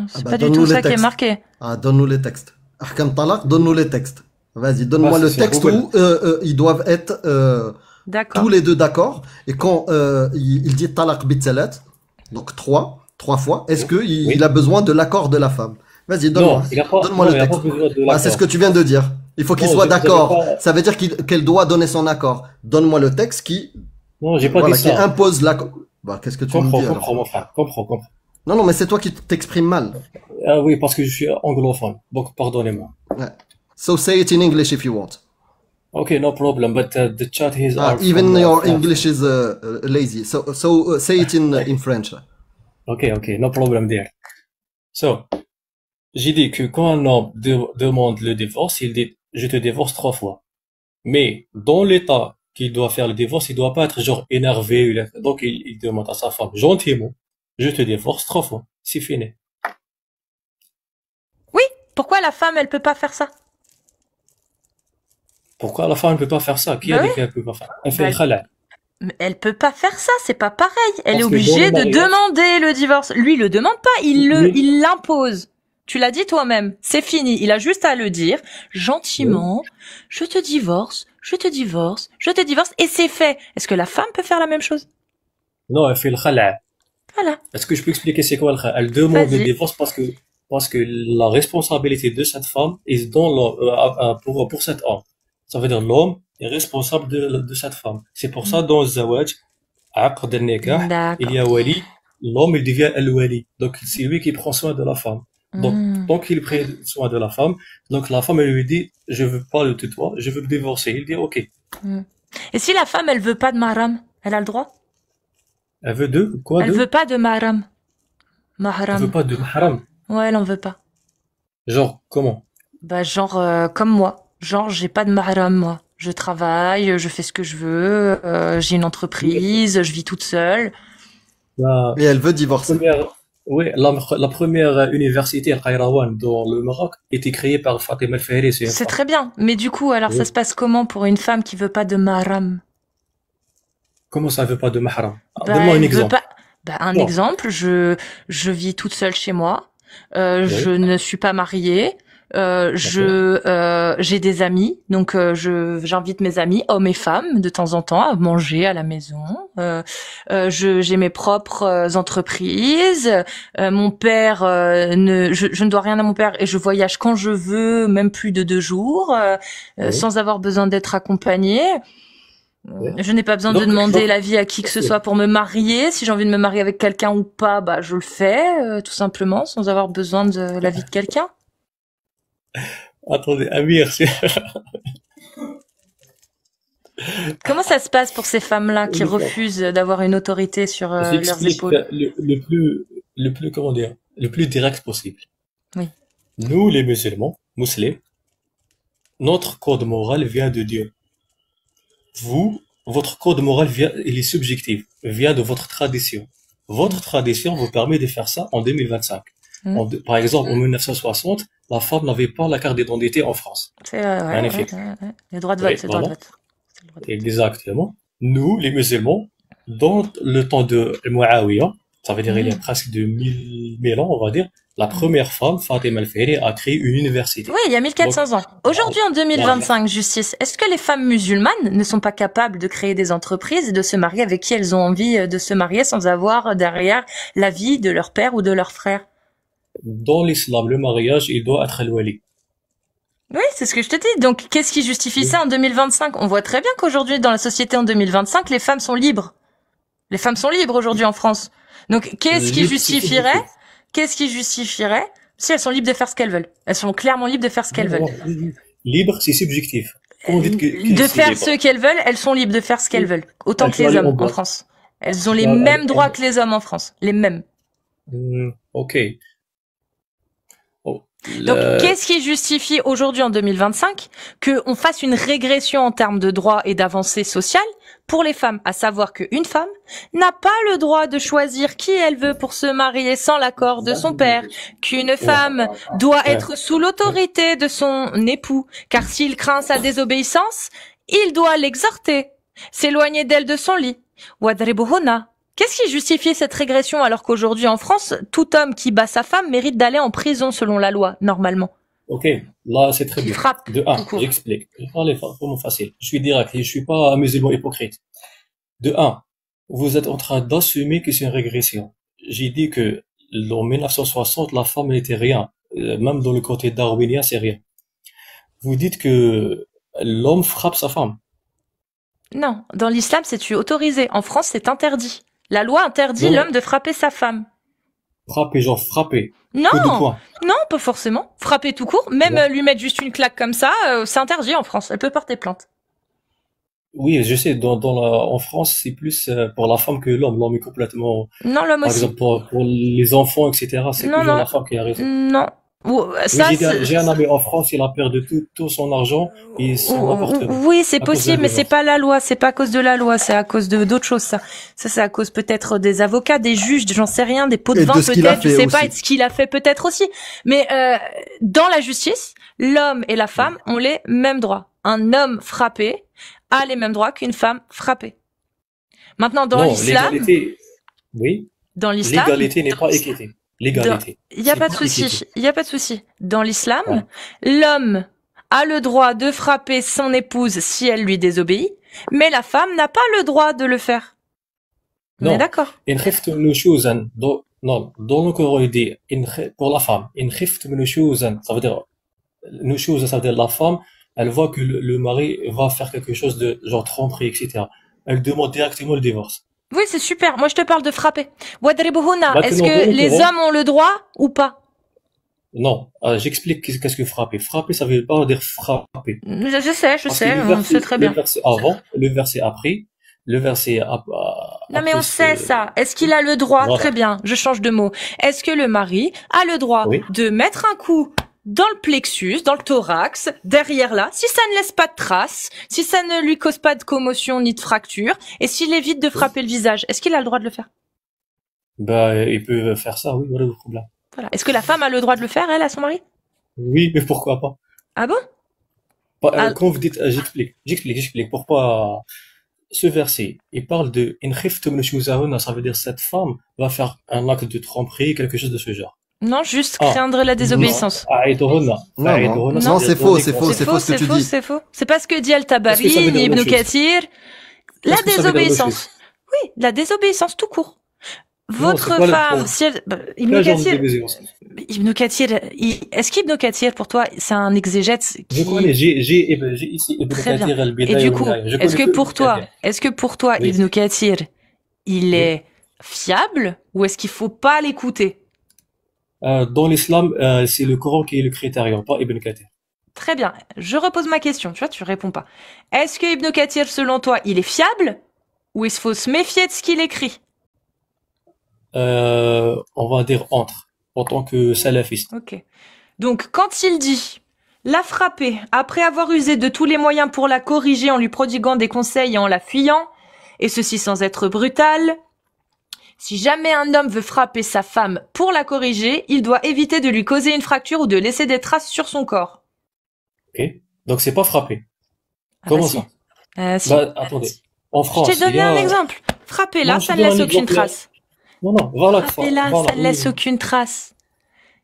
C'est bah, pas du donne-nous tout les ça qui est textes. marqué. Ah, donne-nous les textes. Ahkam talaq, donne-nous les textes. Vas-y, donne-moi Ah, le c'est texte Google. où ils doivent être D'accord. tous les deux d'accord. Et quand il dit talaq bitsalat, donc trois fois, est-ce que Oui. il a besoin de l'accord de la femme? Vas-y, Non, il a pas, donne-moi non, le il a pas texte. besoin de Ah, c'est ce l'accord. que tu viens de dire. Il faut qu'il Non, soit j'avais d'accord. pas, Ça veut dire qu'elle doit donner son accord. Donne-moi le texte qui, non, j'ai pas voilà, dit qui ça. impose l'accord. Bah, qu'est-ce que tu me Comprends, dis alors? comprends, mon frère. Comprends. Non, mais c'est toi qui t'exprimes mal. Ah oui, parce que je suis anglophone. Donc, pardonnez-moi. Ouais. So say it in English if you want. Okay, no problem. But the chat is Ah, are even from your France. English is lazy. So say it in French. Okay, no problem there. So, j'ai dit que quand un homme demande le divorce, il dit, je te divorce 3 fois. Mais, dans l'état qu'il doit faire le divorce, il doit pas être genre énervé. Donc, il demande à sa femme, gentiment, je te divorce 3 fois. C'est fini. Oui, pourquoi la femme, elle peut pas faire ça? Pourquoi la femme ne peut pas faire ça? Qui a Bah dit oui. qu'elle peut pas faire? Elle fait Bah, le khala'. Mais elle peut pas faire ça, c'est pas pareil. Elle est Parce que dans obligée le de mariage, demander le divorce. Lui, il le demande pas, oui, il l'impose. Tu l'as dit toi-même, c'est fini. Il a juste à le dire gentiment. Je te divorce, je te divorce, je te divorce, et c'est fait. Est-ce que la femme peut faire la même chose? non, elle fait le khala'. Voilà. Est-ce que je peux expliquer c'est quoi le khala'? Elle demande le Vas-y. divorce parce que la responsabilité de cette femme est dans pour cet homme. Ça veut dire l'homme est responsable de cette femme. C'est pour ça dans le zawaj, aqd al-nikah, il D'accord. y a wali, l'homme il devient al-wali. Donc c'est lui qui prend soin de la femme. Donc tant qu'il prend soin de la femme, donc la femme elle lui dit je veux pas le tutoie, je veux le divorcer. Il dit OK. Et si la femme, elle veut pas de mahram, elle a le droit? Elle veut deux quoi Elle deux? veut pas de mahram. Elle veut Mahram. pas de haram. Ouais, elle en veut pas. Genre comment? Bah, genre, comme moi. Genre, j'ai pas de mahram, moi. Je travaille, je fais ce que je veux, j'ai une entreprise, je vis toute seule. La Et elle veut divorcer. première, oui, la première université Al Qayrawan dans le Maroc était créée par Fatima El-Fahri, c'est une C'est femme. très bien. Mais du coup, alors, ça Oui. se passe comment pour une femme qui veut pas de mahram? Comment ça veut pas de mahram? Bah, Donne-moi un elle veut exemple. pas. Bah, un Non. exemple, je vis toute seule chez moi. Je Oui. ne suis pas mariée. J'ai des amis, donc j'invite mes amis, hommes et femmes, de temps en temps, à manger à la maison. J'ai mes propres entreprises. Mon père, je ne dois rien à mon père et je voyage quand je veux, même plus de 2 jours, Oui. sans avoir besoin d'être accompagnée. Oui. Je n'ai pas besoin de Donc, demander donc, l'avis à qui que ce ok. soit pour me marier. Si j'ai envie de me marier avec quelqu'un ou pas, bah je le fais, tout simplement, sans avoir besoin de l'avis de quelqu'un. Attendez, Amir, Comment ça se passe pour ces femmes-là qui refusent d'avoir une autorité sur leurs j'explique épaules? le plus, comment dire, le plus direct possible. Oui. Nous, les musulmans, notre code moral vient de Dieu. Vous, votre code moral il est subjectif, vient de votre tradition. Votre tradition vous permet de faire ça en 2025. Par exemple, en 1960, la femme n'avait pas la carte d'identité en France. C'est Magnifique. le droit de vote, Oui, c'est le droit de voilà. vote. C'est le droit de vote. Exactement. Nous, les musulmans, dans le temps de Muawiyah, ça veut dire il y a presque de 1000 ans, on va dire, la première femme, Fatima El-Fahri, a créé une université. Oui, il y a 1400 ans. Aujourd'hui, en 2025, justice, est-ce que les femmes musulmanes ne sont pas capables de créer des entreprises et de se marier avec qui elles ont envie de se marier sans avoir derrière l'avis de leur père ou de leur frère? Dans l'islam, le mariage, il doit être al-wali. Oui, c'est ce que je te dis. Donc, qu'est-ce qui justifie ça en 2025? On voit très bien qu'aujourd'hui, dans la société en 2025, les femmes sont libres. Les femmes sont libres aujourd'hui en France. Donc, qu'est-ce qui justifierait si elles sont libres de faire ce qu'elles veulent? Elles sont clairement libres de faire ce qu'elles veulent. Libre, c'est subjectif. Quand vous dites De faire ce qu'elles veulent, elles sont libres de faire ce qu'elles veulent. Autant Elles que sont les allées hommes en en boîte. France. Elles ont les mêmes droits que les hommes en France. Les mêmes. Ok. Donc, qu'est-ce qui justifie aujourd'hui, en 2025, qu'on fasse une régression en termes de droits et d'avancées sociales pour les femmes, à savoir qu'une femme n'a pas le droit de choisir qui elle veut pour se marier sans l'accord de son père, qu'une femme doit être sous l'autorité de son époux, car s'il craint sa désobéissance, il doit l'exhorter, s'éloigner d'elle de son lit. Wadribuhunna. Qu'est-ce qui justifie cette régression alors qu'aujourd'hui en France, tout homme qui bat sa femme mérite d'aller en prison selon la loi, normalement? Ok, là c'est très Qui bien. frappe, De tout un, court. j'explique. Je parle vraiment facile. Je suis direct et je suis pas un musulman hypocrite. De un, vous êtes en train d'assumer que c'est une régression. J'ai dit que en 1960, la femme n'était rien. Même dans le côté darwinien, c'est rien. Vous dites que l'homme frappe sa femme. Non, dans l'islam, c'est autorisé. En France, c'est interdit. La loi interdit Non. l'homme de frapper sa femme. Frapper, genre frapper. Non, Coup de poing. non, pas forcément. Frapper tout court, même Ouais. lui mettre juste une claque comme ça, c'est interdit en France. Elle peut porter plainte. Oui, je sais, en France, c'est plus pour la femme que l'homme. L'homme est complètement, Non, l'homme par aussi. exemple, pour les enfants, etc., c'est Non, toujours non. la femme qui a raison. Non. Ou- Oui, Ça, j'ai un ami en France, il a perdu tout son argent et son appartement. oui, c'est à cause de possible, la mais c'est violence. pas la loi, c'est pas à cause de la loi, c'est à cause de d'autres choses, ça. Ça, c'est à cause peut-être des avocats, des juges, j'en sais rien, des pots de Et vin de ce qu'il a peut-être, je fait sais pas, aussi. et de ce qu'il a fait peut-être aussi. Mais dans la justice, l'homme et la femme ont les mêmes droits. Un homme frappé a les mêmes droits qu'une femme frappée. Maintenant, dans Non, l'islam, l'égalité, oui, dans l'islam, l'égalité n'est pas équité. L'égalité. il y a C'est pas de pas souci, équité. il y a pas de souci. Dans l'islam, Ouais. l'homme a le droit de frapper son épouse si elle lui désobéit, mais la femme n'a pas le droit de le faire. On est Non. d'accord? إن خفتم نشوزا non, dans le Coran il dit pour la femme إن خفتم نشوزا, ça veut dire نشوزا, ça veut dire la femme, elle voit que le mari va faire quelque chose de genre tromperie, etc. Elle demande directement le divorce. Oui, c'est super. Moi, je te parle de frapper. Wadribuhunna, Maintenant, est-ce que dans le les Coran- hommes ont le droit ou pas? Non, j'explique qu'est-ce que frapper. Frapper, ça veut pas dire frapper. Je sais, Parce que on sait très bien. le verset avant, le verset après, le verset Non, mais après, on sait ça. Est-ce qu'il a le droit? Voilà. Très bien, je change de mot. Est-ce que le mari a le droit Oui. de mettre un coup dans le plexus, dans le thorax, derrière là, si ça ne laisse pas de traces, si ça ne lui cause pas de commotion ni de fracture, et s'il évite de frapper le visage, est-ce qu'il a le droit de le faire? Bah, il peut faire ça, oui, voilà le problème. Voilà. Est-ce que la femme a le droit de le faire, elle, à son mari? Oui, mais pourquoi pas? Ah bon? Pas- Ah. Quand vous dites, j'explique pourquoi ce verset, il parle de in khiftum nushuzahunna, ça veut dire cette femme va faire un acte de tromperie, quelque chose de ce genre. Non, juste Ah. craindre la désobéissance. A'iduhunna. Non, A'iduhunna, ça non, veut dire c'est faux, donner c'est faux, conseil. c'est faux ce que tu dis. C'est faux. C'est pas ce que dit Al-Tabari, Est-ce que ça veut dire ni la Ibn même chose? Kathir. La Est-ce que ça veut dire la même désobéissance. Oui, la désobéissance tout court. Votre c'est quoi le femme, problème? si elle, Ibn Quel genre de Kathir, désobéissance? Ibn Kathir, est-ce qu'Ibn Kathir, pour toi, c'est un exégète Je qui... connais, j'ai ici Ibn Très bien. Kathir Et al-Bidaya du wa coup, an-Nihaya. Je est-ce connais que que pour Ibn toi, Kathir. Oui. Ibn Kathir, il est fiable ou est-ce qu'il faut pas l'écouter? Dans l'islam, c'est le Coran qui est le critérium, pas Ibn Kathir. Très bien. Je repose ma question. Tu vois, tu réponds pas. Est-ce que Ibn Kathir, selon toi, il est fiable ou il faut se méfier de ce qu'il écrit? On va dire entre, en tant que salafiste. Ok. Donc, quand il dit la frapper après avoir usé de tous les moyens pour la corriger en lui prodiguant des conseils et en la fuyant, et ceci sans être brutal, si jamais un homme veut frapper sa femme pour la corriger, il doit éviter de lui causer une fracture ou de laisser des traces sur son corps. Ok? Donc c'est pas frapper. Ah Comment bah si. ça? Si. Bah, attendez. En Je France, t'ai donné il y a... un exemple. Frapper là, Non, je ça te ne donne laisse un aucune exemple. trace. Non, voilà. Frapper là, voilà, ça ne oui, laisse oui. aucune trace.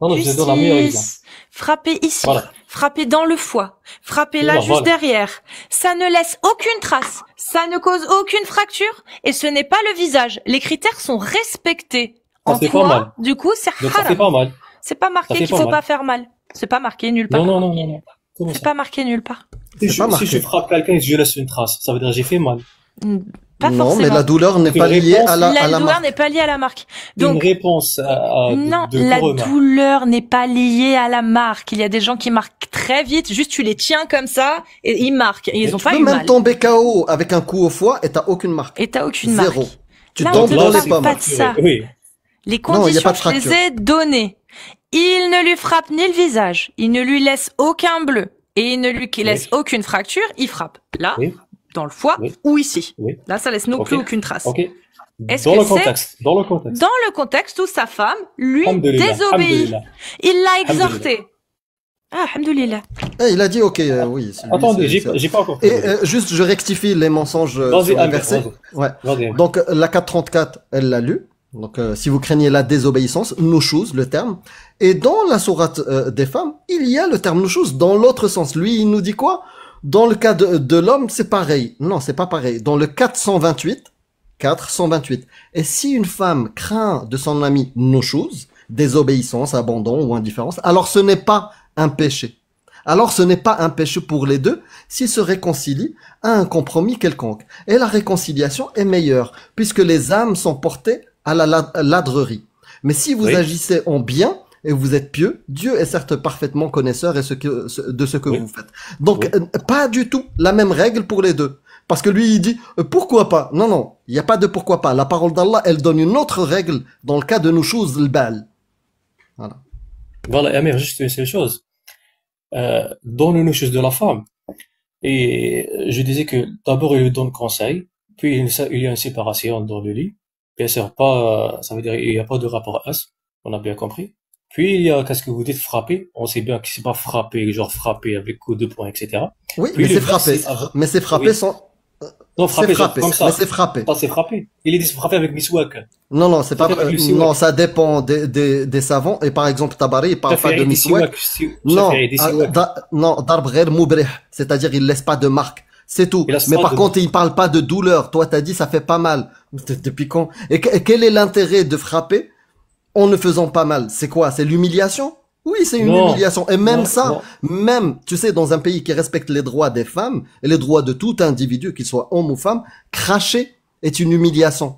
Non, je te donne un meilleur exemple. Justice. Frapper ici. Voilà. Frapper dans le foie. Frapper là, Voilà, juste voilà. derrière. Ça ne laisse aucune trace. Ça ne cause aucune fracture. Et ce n'est pas le visage. Les critères sont respectés. Ça En fait pas quoi, mal. du coup, c'est Donc ça fait haram. pas mal. C'est pas marqué Ça fait qu'il pas faut mal. pas faire mal. C'est pas marqué nulle part. Non. Comment C'est ça? pas marqué nulle part. Si C'est pas marqué. je frappe quelqu'un et que je laisse une trace, ça veut dire que j'ai fait mal. Pas Non, forcément. mais la douleur n'est Une pas liée réponse- à La la douleur marque. n'est pas liée à la marque. Une Donc, réponse non, de la corps humain. douleur n'est pas liée à la marque. Il y a des gens qui marquent très vite, juste tu les tiens comme ça et ils marquent et ils ont Tu pas peux eu même mal. tomber KO avec un coup au foie et t'as aucune marque. Et t'as aucune Zéro. marque. Tu Là, on tombes te dans parle les pas pommes. de ça. Oui. Les Non, il y a conditions, pas de je les fracture. ai données. Il ne lui frappe ni le visage, il ne lui laisse aucun bleu et il ne lui laisse aucune fracture, il frappe là, dans le foie ou ici. Là, ça laisse non plus aucune trace. Est-ce Dans que le contexte. Dans le contexte. dans le contexte où sa femme lui Alhamdulillah, désobéit? alhamdulillah. Il l'a exhorté. Ah, alhamdoulilah. Il a dit, ok, oui. c'est lui, Attendez, c'est- j'ai pas encore Et fini. juste, je rectifie les mensonges Vas-y, sur les Amir, versets. vas-y. Ouais. Vas-y, Amir. Donc, la 434, elle l'a lu. Donc, si vous craignez la désobéissance, nushuz, le terme. Et dans la sourate des femmes, il y a le terme nushuz dans l'autre sens. Lui, il nous dit quoi? Dans le cas de l'homme, c'est pareil. Non, c'est pas pareil. Dans le 428. Et si une femme craint de son ami nushuz, désobéissance, abandon ou indifférence, alors ce n'est pas un péché. Alors ce n'est pas un péché pour les deux s'ils se réconcilient à un compromis quelconque. Et la réconciliation est meilleure, puisque les âmes sont portées à la ladrerie. Mais si vous agissez en bien et vous êtes pieux, Dieu est certes parfaitement connaisseur de ce que vous faites. Donc, pas du tout la même règle pour les deux. Parce que lui, il dit, pourquoi pas? Non, non, il n'y a pas de pourquoi pas. La parole d'Allah, elle donne une autre règle dans le cas de nushuz al-bal. Voilà. Voilà, Amir, juste une seule chose. Dans le nushuz de la femme, et je disais que d'abord il lui donne conseil, puis il y a une séparation dans le lit. Bien sûr, pas, ça veut dire il n'y a pas de rapport S, on a bien compris. Puis il y a, qu'est-ce que vous dites, frapper. On sait bien que c'est pas frapper, genre frapper avec coup de poing, etc. Oui, Puis mais le c'est frappé. verset avant- Mais c'est frappé Oui. sans... Non, C'est frapper, genre frappé, comme ça. mais c'est frappé. Pas c'est frapper. Il est dit frapper avec miswak. Non, non, c'est pas... Frapper avec le siwak. Non, ça dépend des savants. Et par exemple, Tabari, il parle pas de miswak. Non, non, darb ghair mubrih. C'est-à-dire, il laisse pas de marque. C'est tout. Il laisse Mais pas par de contre, il parle pas de douleur. Toi, t'as dit, ça fait pas mal. Depuis quand? Et quel est l'intérêt de frapper en ne faisant pas mal? C'est quoi? C'est l'humiliation? Oui, c'est une Non. humiliation. Et même Non, ça, même, tu sais, dans un pays qui respecte les droits des femmes et les droits de tout individu, qu'il soit homme ou femme, cracher est une humiliation.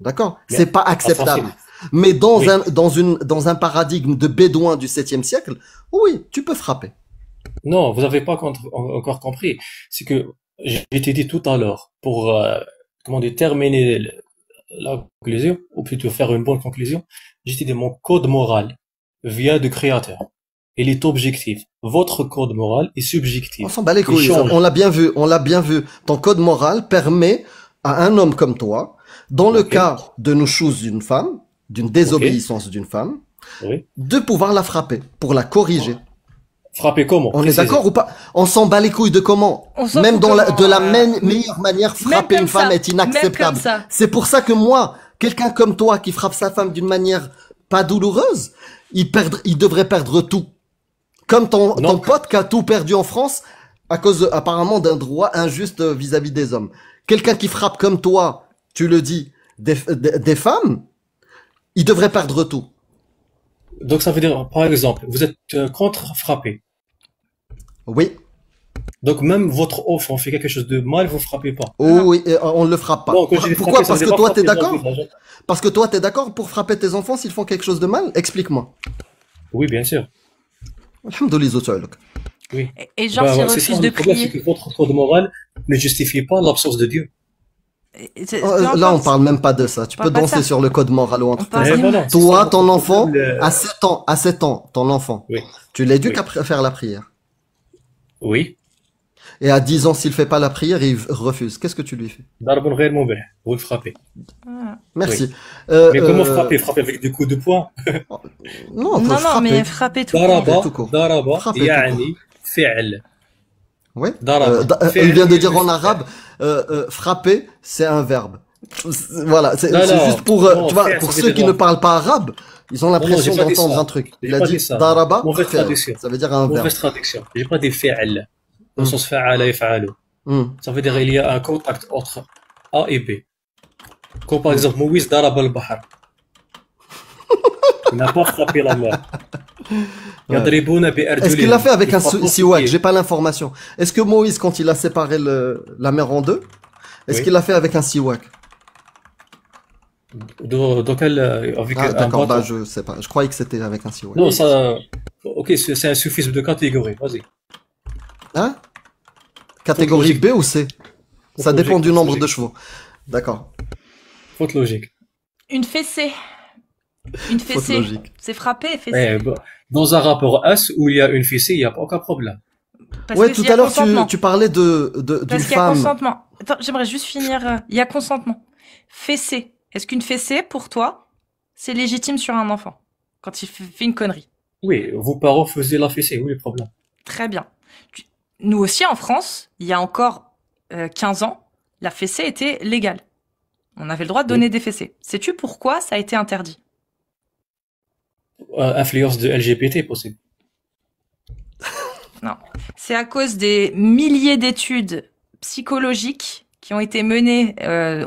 D'accord? Mais C'est pas acceptable. Mais dans un paradigme de bédouin du 7e siècle, oui, tu peux frapper. Non, vous avez pas encore compris. C'est que j'ai été dit tout à l'heure pour comment dire terminer la conclusion ou plutôt faire une bonne conclusion. J'ai dit mon code moral vient du créateur. Il est objectif. Votre code moral est subjectif. On s'en bat les Il couilles. change. On l'a bien vu. On l'a bien vu. Ton code moral permet à un homme comme toi, dans le cas de nous choses d'une femme, d'une désobéissance d'une femme, de pouvoir la frapper pour la corriger. Frapper comment? On est d'accord ou pas? On s'en bat les couilles de comment? Même dans de la meilleure manière, frapper une femme est inacceptable. C'est pour ça que moi, quelqu'un comme toi qui frappe sa femme d'une manière pas douloureuse, il devrait perdre tout. Comme ton pote qui a tout perdu en France à cause apparemment d'un droit injuste vis-à-vis des hommes. Quelqu'un qui frappe comme toi, tu le dis, des femmes, il devrait perdre tout. Donc ça veut dire, par exemple, vous êtes contre frapper. Oui. Donc même votre enfant fait quelque chose de mal, vous frappez pas. Oh oui, on ne le frappe pas. Non, quand je dis Pourquoi? frapper, ça Parce veut que dire toi, pas t'es frapper d'accord? dans le visage. Parce que toi, t'es d'accord pour frapper tes enfants s'ils font quelque chose de mal? Explique-moi. Oui, bien sûr. Alhamdoulilah. Oui. Et genre, s'il refuse de prier. C'est que votre code moral ne justifie pas l'absence de Dieu. Là, on parle même pas de ça. Tu peux danser sur le code moral ou entre toi, ton enfant, à 7 ans, ton enfant, tu l'éduques à faire la prière. Oui. Et à 10 ans, s'il fait pas la prière, il refuse. Qu'est-ce que tu lui fais? Vous le frappez. Merci. Mais comment frapper? Frapper avec des coups de poing? Non, mais frapper tout court. Daraba, yani, fi'l. Oui. Il vient de dire en arabe, frapper, c'est un verbe. Voilà, c'est juste pour, tu vois, pour ceux qui ne parlent pas arabe, ils ont l'impression d'entendre un truc. Il a dit daraba, ça veut dire un verbe. Mauvaise traduction. J'ai pas dit fi'l. Dans le sens fa'ala yaf'alu. Ça veut dire il y a un contact entre A et B. Comme par exemple, Moïse daraba al-bahr. Il n'a pas frappé la mer. Est-ce qu'il l'a fait avec un siwak? J'ai pas l'information. Est-ce que Moïse, quand il a séparé la mer en deux, est-ce qu'il l'a fait avec un siwak? Donc avec un d'accord, bah je sais pas. Je croyais que c'était avec un siwak. Non, ça. Ok, c'est un suffixe de catégorie. Vas-y. Hein? Catégorie B ou C? Ça dépend du nombre de chevaux. D'accord. Faute logique. Une fessée. Une Faute fessée, logique. c'est frapper, fessée. Ouais, bah, dans un rapport S où il y a une fessée, il n'y a aucun problème. Parce Ouais, que tout s'il y a à l'heure, consentement. tu parlais d'une Parce qu'il y a femme. consentement. Attends, j'aimerais juste finir. Il y a consentement. Fessée. Est-ce qu'une fessée, pour toi, c'est légitime sur un enfant quand il fait une connerie? Oui, vos parents faisaient la fessée, oui, le problème. Très bien. Nous aussi, en France, il y a encore 15 ans, la fessée était légale. On avait le droit de donner des fessées. Sais-tu pourquoi ça a été interdit? Influence de LGBT possible. Non. C'est à cause des milliers d'études psychologiques qui ont été menées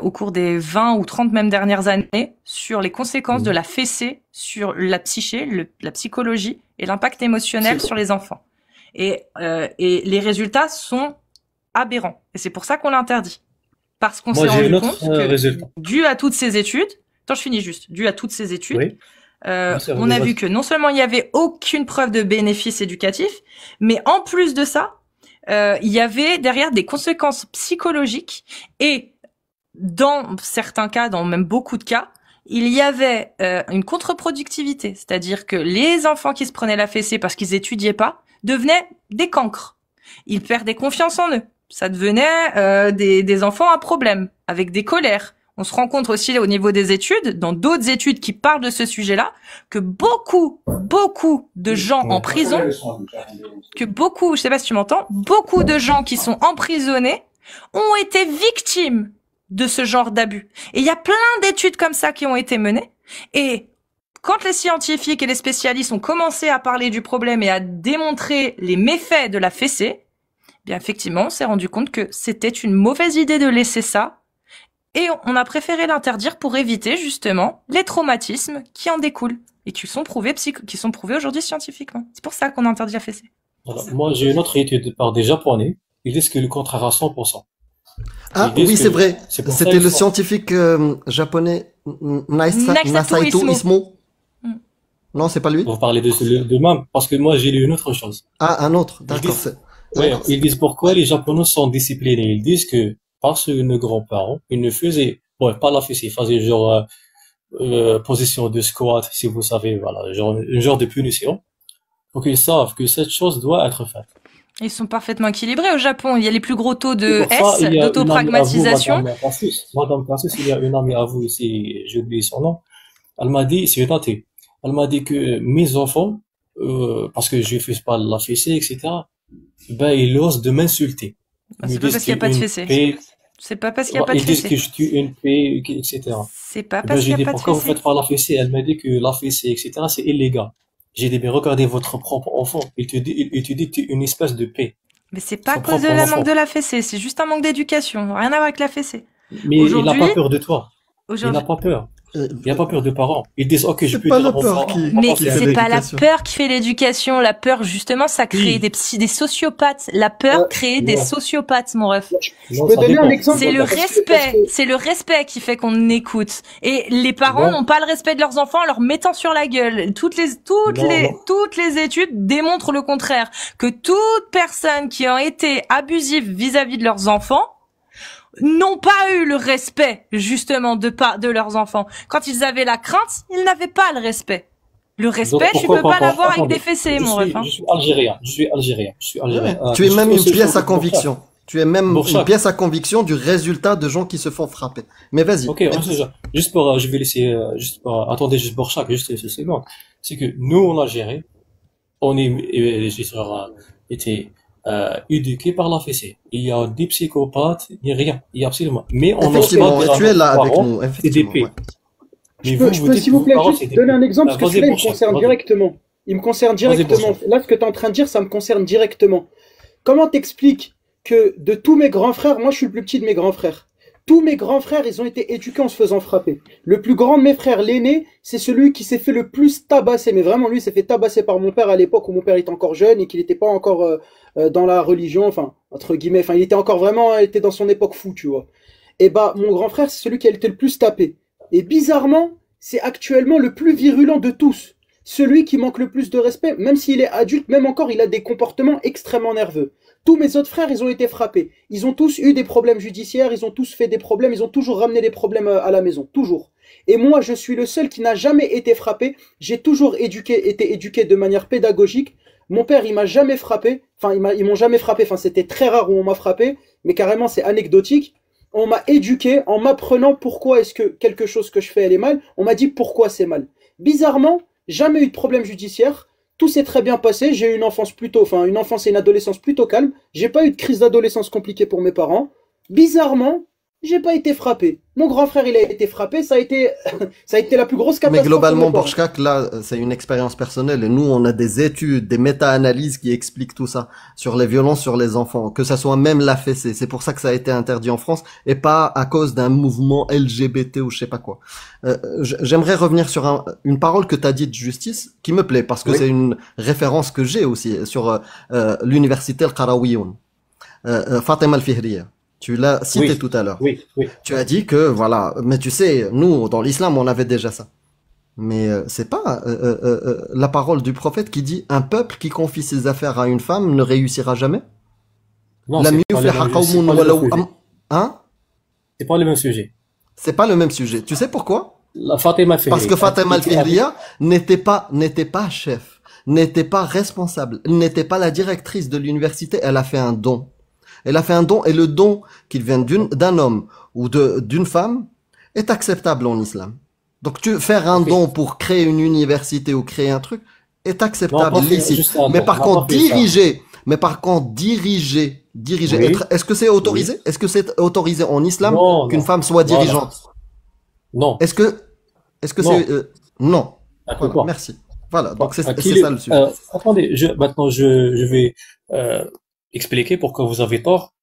au cours des 20 ou 30 même dernières années sur les conséquences de la fessée sur la psyché, la psychologie et l'impact émotionnel sur les enfants. Et les résultats sont aberrants. Et c'est pour ça qu'on l'interdit. Parce qu'on s'est Moi, j'ai rendu un compte autre que, résultat. dû à toutes ces études, attends, je finis juste, dû à toutes ces études, Oui. C'est on a vrai. vu que non seulement il n'y avait aucune preuve de bénéfice éducatif, mais en plus de ça, il y avait derrière des conséquences psychologiques et dans certains cas, dans même beaucoup de cas, il y avait une contre-productivité. C'est-à-dire que les enfants qui se prenaient la fessée parce qu'ils étudiaient pas devenaient des cancres. Ils perdaient confiance en eux. Ça devenait des enfants à problème, avec des colères. On se rend compte aussi au niveau des études, dans d'autres études qui parlent de ce sujet-là, que beaucoup de gens en prison, je sais pas si tu m'entends, beaucoup de gens qui sont emprisonnés ont été victimes de ce genre d'abus. Et il y a plein d'études comme ça qui ont été menées. Et quand les scientifiques et les spécialistes ont commencé à parler du problème et à démontrer les méfaits de la fessée, bien effectivement, on s'est rendu compte que c'était une mauvaise idée de laisser ça. Et on a préféré l'interdire pour éviter justement les traumatismes qui en découlent et qui sont prouvés aujourd'hui scientifiquement. C'est pour ça qu'on a interdit la fessée. Voilà. Moi, j'ai une autre étude par des Japonais. Ils disent que le contraire à 100%. Ah Ils disent oui, que c'est vrai. c'est pour ça C'était qu'il le faut- scientifique japonais Nasato Nasaito Ismo. Ismo. Mm. Non, c'est pas lui? Vous parlez de même, parce que moi, j'ai lu une autre chose. Ah, un autre. Ils D'accord. disent, ouais, ils disent pourquoi les Japonais sont disciplinés. Ils disent que, parce que nos grands-parents, ils ne faisaient, bon, pas la fessée, ils faisaient genre, position de squat, si vous savez, voilà, genre de punition. Donc ils savent que cette chose doit être faite. Ils sont parfaitement équilibrés au Japon. Il y a les plus gros taux de Pour ça, S, il y a une amie à vous, d'autopragmatisation. Madame Cassus, il y a une amie à vous ici, j'ai oublié son nom. Elle m'a dit, c'est une athée. Elle m'a dit que mes enfants, parce que je fais pas la fessée, etc., ben, ils osent de m'insulter. Bah, Ils c'est pas disent parce qu'il n'y a que pas de une fessée. paix, C'est pas parce qu'il n'y a pas de ils disent que fessée. je tue une paix, etc. C'est pas Ben, parce qu'il j'ai n'y dit, a pas de pourquoi vous fessée. faites pas la fessée? Elle m'a dit que la fessée, etc., c'est illégal. J'ai dit, mais regardez votre propre enfant. Il te dit que tu es une espèce de paix. Mais c'est pas à Son cause de propre la enfant. manque de la fessée. C'est juste un manque d'éducation. Rien à voir avec la fessée. Mais il n'a Aujourd'hui- pas peur de toi. Il Aujourd'hui, n'a pas peur. Il n'a pas peur de parents. Ils disent, ok, je C'est peux pas dire la à mon peur parent, qui- mais qui fait c'est pas la l'éducation. peur qui fait l'éducation. La peur, justement, ça crée Oui. des sociopathes. La peur Ouais. crée des Ouais. sociopathes, mon ref. Je Non, peux ça donner un dépend. exemple. C'est le parce que- respect. C'est le respect qui fait qu'on écoute. Et les parents Non. n'ont pas le respect de leurs enfants en leur mettant sur la gueule. Toutes les études démontrent le contraire. Que toute personne qui a été abusive vis-à-vis de leurs enfants n'ont pas eu le respect, justement, de leurs enfants. Quand ils avaient la crainte, ils n'avaient pas le respect. Le respect, tu pourquoi peux pas pas l'avoir avec attendez, des fessées, mon ref. Hein. Je suis algérien. Je suis algérien. Tu es Je même suis une aussi pièce à pour ça. conviction. Tu es même Bourchak. une pièce à conviction du résultat de gens qui se font frapper. Mais vas-y. Ok, juste pour, je vais laisser, attendez, juste pour chaque, juste ce seconde. C'est que nous, en Algérie, on est, été, éduqués par la fessée. Il y a des psychopathes, il n'y a rien. Il y a absolument. Mais on n'a Effectivement, pas et de tu es là avec parents, nous. c'est des Effectivement. paix. ouais. Mais Je vous, peux, vous dites s'il que vous plaît, vos parents, juste c'est des donner un paix. exemple, parce que Vas-y, celui-là, il me Bourchak, concerne vas-y. directement. Il me concerne directement. Bourchak. Là, ce que tu es en train de dire, ça me concerne directement. Comment t'expliques que de tous mes grands frères, moi, je suis le plus petit de mes grands frères. Tous mes grands frères, ils ont été éduqués en se faisant frapper. Le plus grand de mes frères, l'aîné, c'est celui qui s'est fait le plus tabasser. Mais vraiment, lui, il s'est fait tabasser par mon père à l'époque où mon père était encore jeune et qu'il n'était pas encore dans la religion, enfin, entre guillemets. Enfin, il était encore vraiment, il était dans son époque fou, tu vois. Et bah, mon grand frère, c'est celui qui a été le plus tapé. Et bizarrement, c'est actuellement le plus virulent de tous. Celui qui manque le plus de respect, même s'il est adulte, même encore, il a des comportements extrêmement nerveux. Tous mes autres frères, ils ont été frappés. Ils ont tous eu des problèmes judiciaires, ils ont tous fait des problèmes, ils ont toujours ramené des problèmes à la maison. Toujours. Et moi, je suis le seul qui n'a jamais été frappé. J'ai toujours été éduqué de manière pédagogique. Mon père, il m'a jamais frappé. Enfin, ils m'ont jamais frappé. Enfin, c'était très rare où on m'a frappé. Mais carrément, c'est anecdotique. On m'a éduqué en m'apprenant pourquoi est-ce que quelque chose que je fais, elle est mal. On m'a dit pourquoi c'est mal. Bizarrement, jamais eu de problème judiciaire. Tout s'est très bien passé. J'ai eu une enfance une enfance et une adolescence plutôt calme. J'ai pas eu de crise d'adolescence compliquée pour mes parents. Bizarrement, j'ai pas été frappé. Mon grand frère, il a été frappé. Ça a été la plus grosse catastrophe. Mais globalement, Borchkak, là, c'est une expérience personnelle. Et nous, on a des études, des méta-analyses qui expliquent tout ça sur les violences sur les enfants, que ça soit même la fessée. C'est pour ça que ça a été interdit en France et pas à cause d'un mouvement LGBT ou je sais pas quoi. J'aimerais revenir sur une parole que tu as dite, Justice, qui me plaît parce que c'est une référence que j'ai aussi sur l'université Al-Qarawiyyoun. Fatima Al-Fihriya. Tu l'as cité tout à l'heure. Oui. Tu as dit que, voilà, mais tu sais, nous, dans l'islam, on avait déjà ça. Mais c'est pas la parole du prophète qui dit un peuple qui confie ses affaires à une femme ne réussira jamais. Non, c'est pas le même Hein? C'est pas le même sujet. C'est pas le même sujet. Tu sais pourquoi? La Fatima Al-Fihriya. Parce que Fatima Al-Fihriya n'était pas chef, n'était pas responsable, n'était pas la directrice de l'université. Elle a fait un don. Elle a fait un don et le don qu'il vienne d'un homme ou d'une femme est acceptable en islam. Donc faire un don pour créer une université ou créer un truc est acceptable, licite. Mais par contre diriger, est-ce que c'est autorisé? Oui. Est-ce que c'est autorisé en islam qu'une femme soit dirigeante? Non. Est-ce que c'est non. Voilà, merci. Voilà, donc c'est ça le sujet. Attendez, maintenant je vais expliquer pourquoi vous avez tort.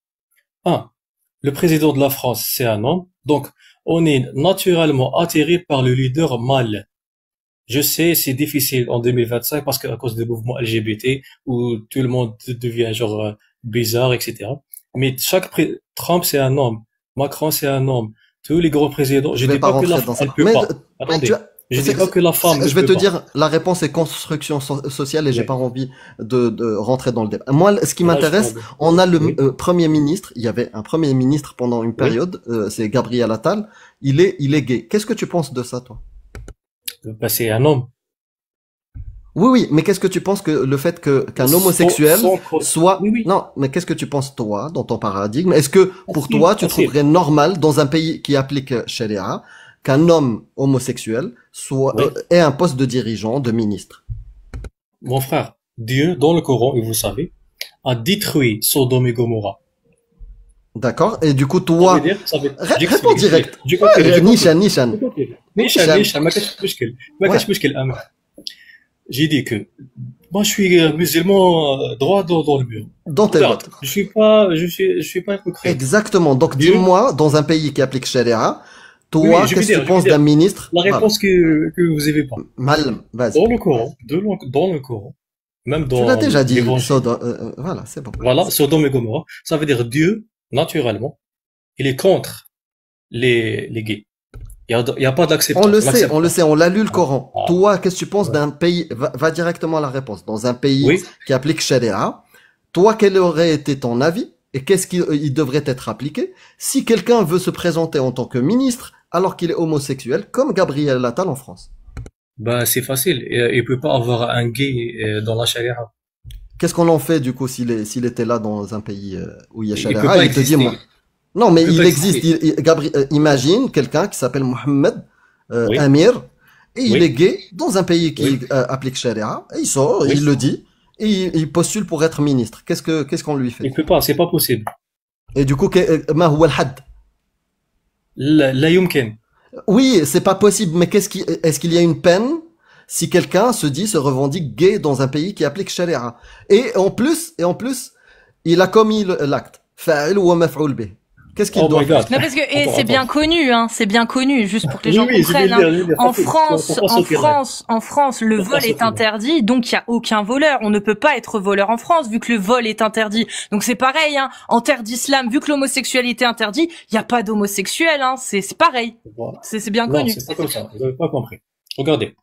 Le président de la France, c'est un homme, donc on est naturellement attiré par le leader mâle. Je sais, c'est difficile en 2025 parce qu'à cause des mouvements LGBT où tout le monde devient genre bizarre, etc. Mais Trump, c'est un homme. Macron, c'est un homme. Tous les grands présidents, je dis pas que la femme ne peut pas. Attendez. Je dis pas que la femme. Je vais te dire, la réponse est construction sociale et j'ai pas envie de rentrer dans le débat. Moi, ce qui m'intéresse, on a le premier ministre. Il y avait un premier ministre pendant une période. C'est Gabriel Attal. Il est gay. Qu'est-ce que tu penses de ça, toi? Bah, c'est un homme. Oui, mais qu'est-ce que tu penses que le fait qu'un homosexuel soit... Non, mais qu'est-ce que tu penses, toi, dans ton paradigme? Est-ce que, pour toi, tu trouverais normal, dans un pays qui applique Sharia, qu'un homme homosexuel ait un poste de dirigeant, de ministre? Mon frère, Dieu, dans le Coran, et vous savez, a détruit Sodome et Gomorrah. D'accord. Et du coup, toi... réponds direct. Nishan. J'ai dit que moi je suis musulman droit dans le mur. Dans tes bottes. Je suis pas hypocrite. Exactement. Donc dis-moi, dans un pays qui applique Sharia, toi, qu'est-ce que tu penses d'un ministre? La réponse que vous avez pas. Mal, vas-y. Dans le Coran, même dans... Tu l'as déjà dit. Voilà, c'est bon. Voilà, Sodome et Gomorrah. Ça veut dire Dieu, naturellement, il est contre les gays. Il y a pas d'acceptance. On le sait, on l'a lu le Coran. Toi, qu'est-ce que tu penses d'un pays, va directement à la réponse. Dans un pays qui applique Sharia, toi, quel aurait été ton avis et qu'est-ce qu'il devrait être appliqué si quelqu'un veut se présenter en tant que ministre alors qu'il est homosexuel, comme Gabriel Attal en France? Bah, c'est facile. Il peut pas avoir un gay dans la Sharia. Qu'est-ce qu'on en fait, du coup, s'il était là dans un pays où il y a Sharia? Il te dit, moi. Non, mais il existe. Imagine quelqu'un qui s'appelle Mohamed Amir et il est gay dans un pays qui applique Sharia. Et il sort, il le dit et il postule pour être ministre. Qu'est-ce qu'on lui fait? Il peut pas, c'est pas possible. Et du coup, ma huwa al-had? La yumkin. Oui, c'est pas possible. Mais est-ce qu'il y a une peine si quelqu'un se revendique gay dans un pays qui applique Sharia? Et en plus, il a commis l'acte. Fa'il wa maf'oul bih. Qu'est-ce qu'il doit faire? Non, parce que c'est bien connu, hein, c'est bien connu, juste pour que les gens comprennent. En France, le vol est interdit, donc il y a aucun voleur. On ne peut pas être voleur en France vu que le vol est interdit. Donc c'est pareil, hein. En terre d'islam, vu que l'homosexualité est interdite, il n'y a pas d'homosexuel, hein. C'est pareil. C'est bien connu. Non, c'est pas comme ça. Vous n'avez pas compris. Regardez.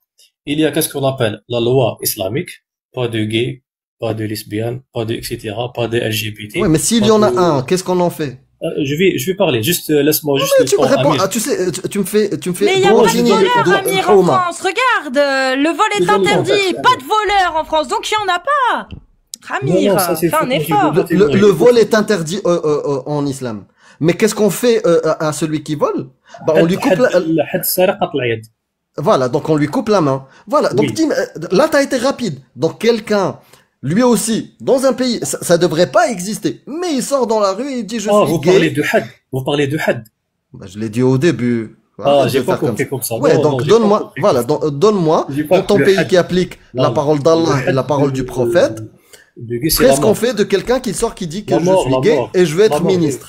Il y a qu'est-ce qu'on appelle la loi islamique. Pas de gays, pas de lesbiennes, pas de etc., pas de LGBT. Ouais, mais s'il y en a un, qu'est-ce qu'on en fait? je vais parler. Juste, laisse-moi juste Mais le tu me temps, réponds, Amir. tu sais, tu me fais Mais il y a pas de grandiner voleurs, Amir, en trauma. France. Regarde, le vol est Désolé, interdit. en fait. Pas de voleurs en France, donc il y en a pas. Amir, Non, ça, c'est fais un faux. effort. Le vol est interdit en islam. Mais qu'est-ce qu'on fait à celui qui vole? Bah, on lui coupe حد السارق قطع اليد. voilà, donc on lui coupe la main. Voilà, donc Oui. Tim, là t'as été rapide. Donc quelqu'un, lui aussi, dans un pays, ça devrait pas exister, mais il sort dans la rue et il dit je Ah, suis vous gay. parlez de had. Vous parlez de had. Bah, je l'ai dit au début. Ah, Arrête j'ai de pas faire compris ça. comme ça. Ouais, Non, donc non, j'ai donne-moi, pas compris voilà, donne-moi, J'ai pas dans ton le pays had. qui applique la Non, parole le d'Allah et had la parole du prophète, de gay, c'est la qu'est-ce qu'on mort. fait de quelqu'un qui sort qui dit que La je mort, suis la gay mort. et je veux La être mort, ministre?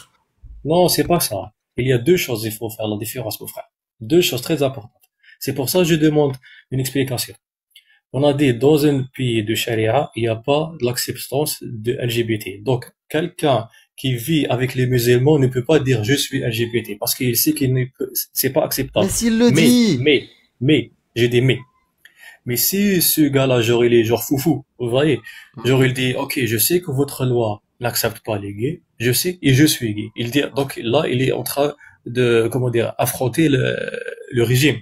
Non, c'est pas ça. Il y a deux choses, il faut faire la différence, mon frère. Deux choses très importantes. C'est pour ça que je demande une explication. On a dit, dans un pays de charia, il n'y a pas l'acceptance de LGBT. Donc, quelqu'un qui vit avec les musulmans ne peut pas dire je suis LGBT parce qu'il sait qu'il ne peut, c'est pas acceptable. Mais s'il le dit, J'ai des mais. Mais si ce gars-là, genre, il est genre foufou, vous voyez, genre, il dit, ok, je sais que votre loi n'accepte pas les gays, je sais, et je suis gay. Il dit, donc là, il est en train de, comment dire, affronter le régime.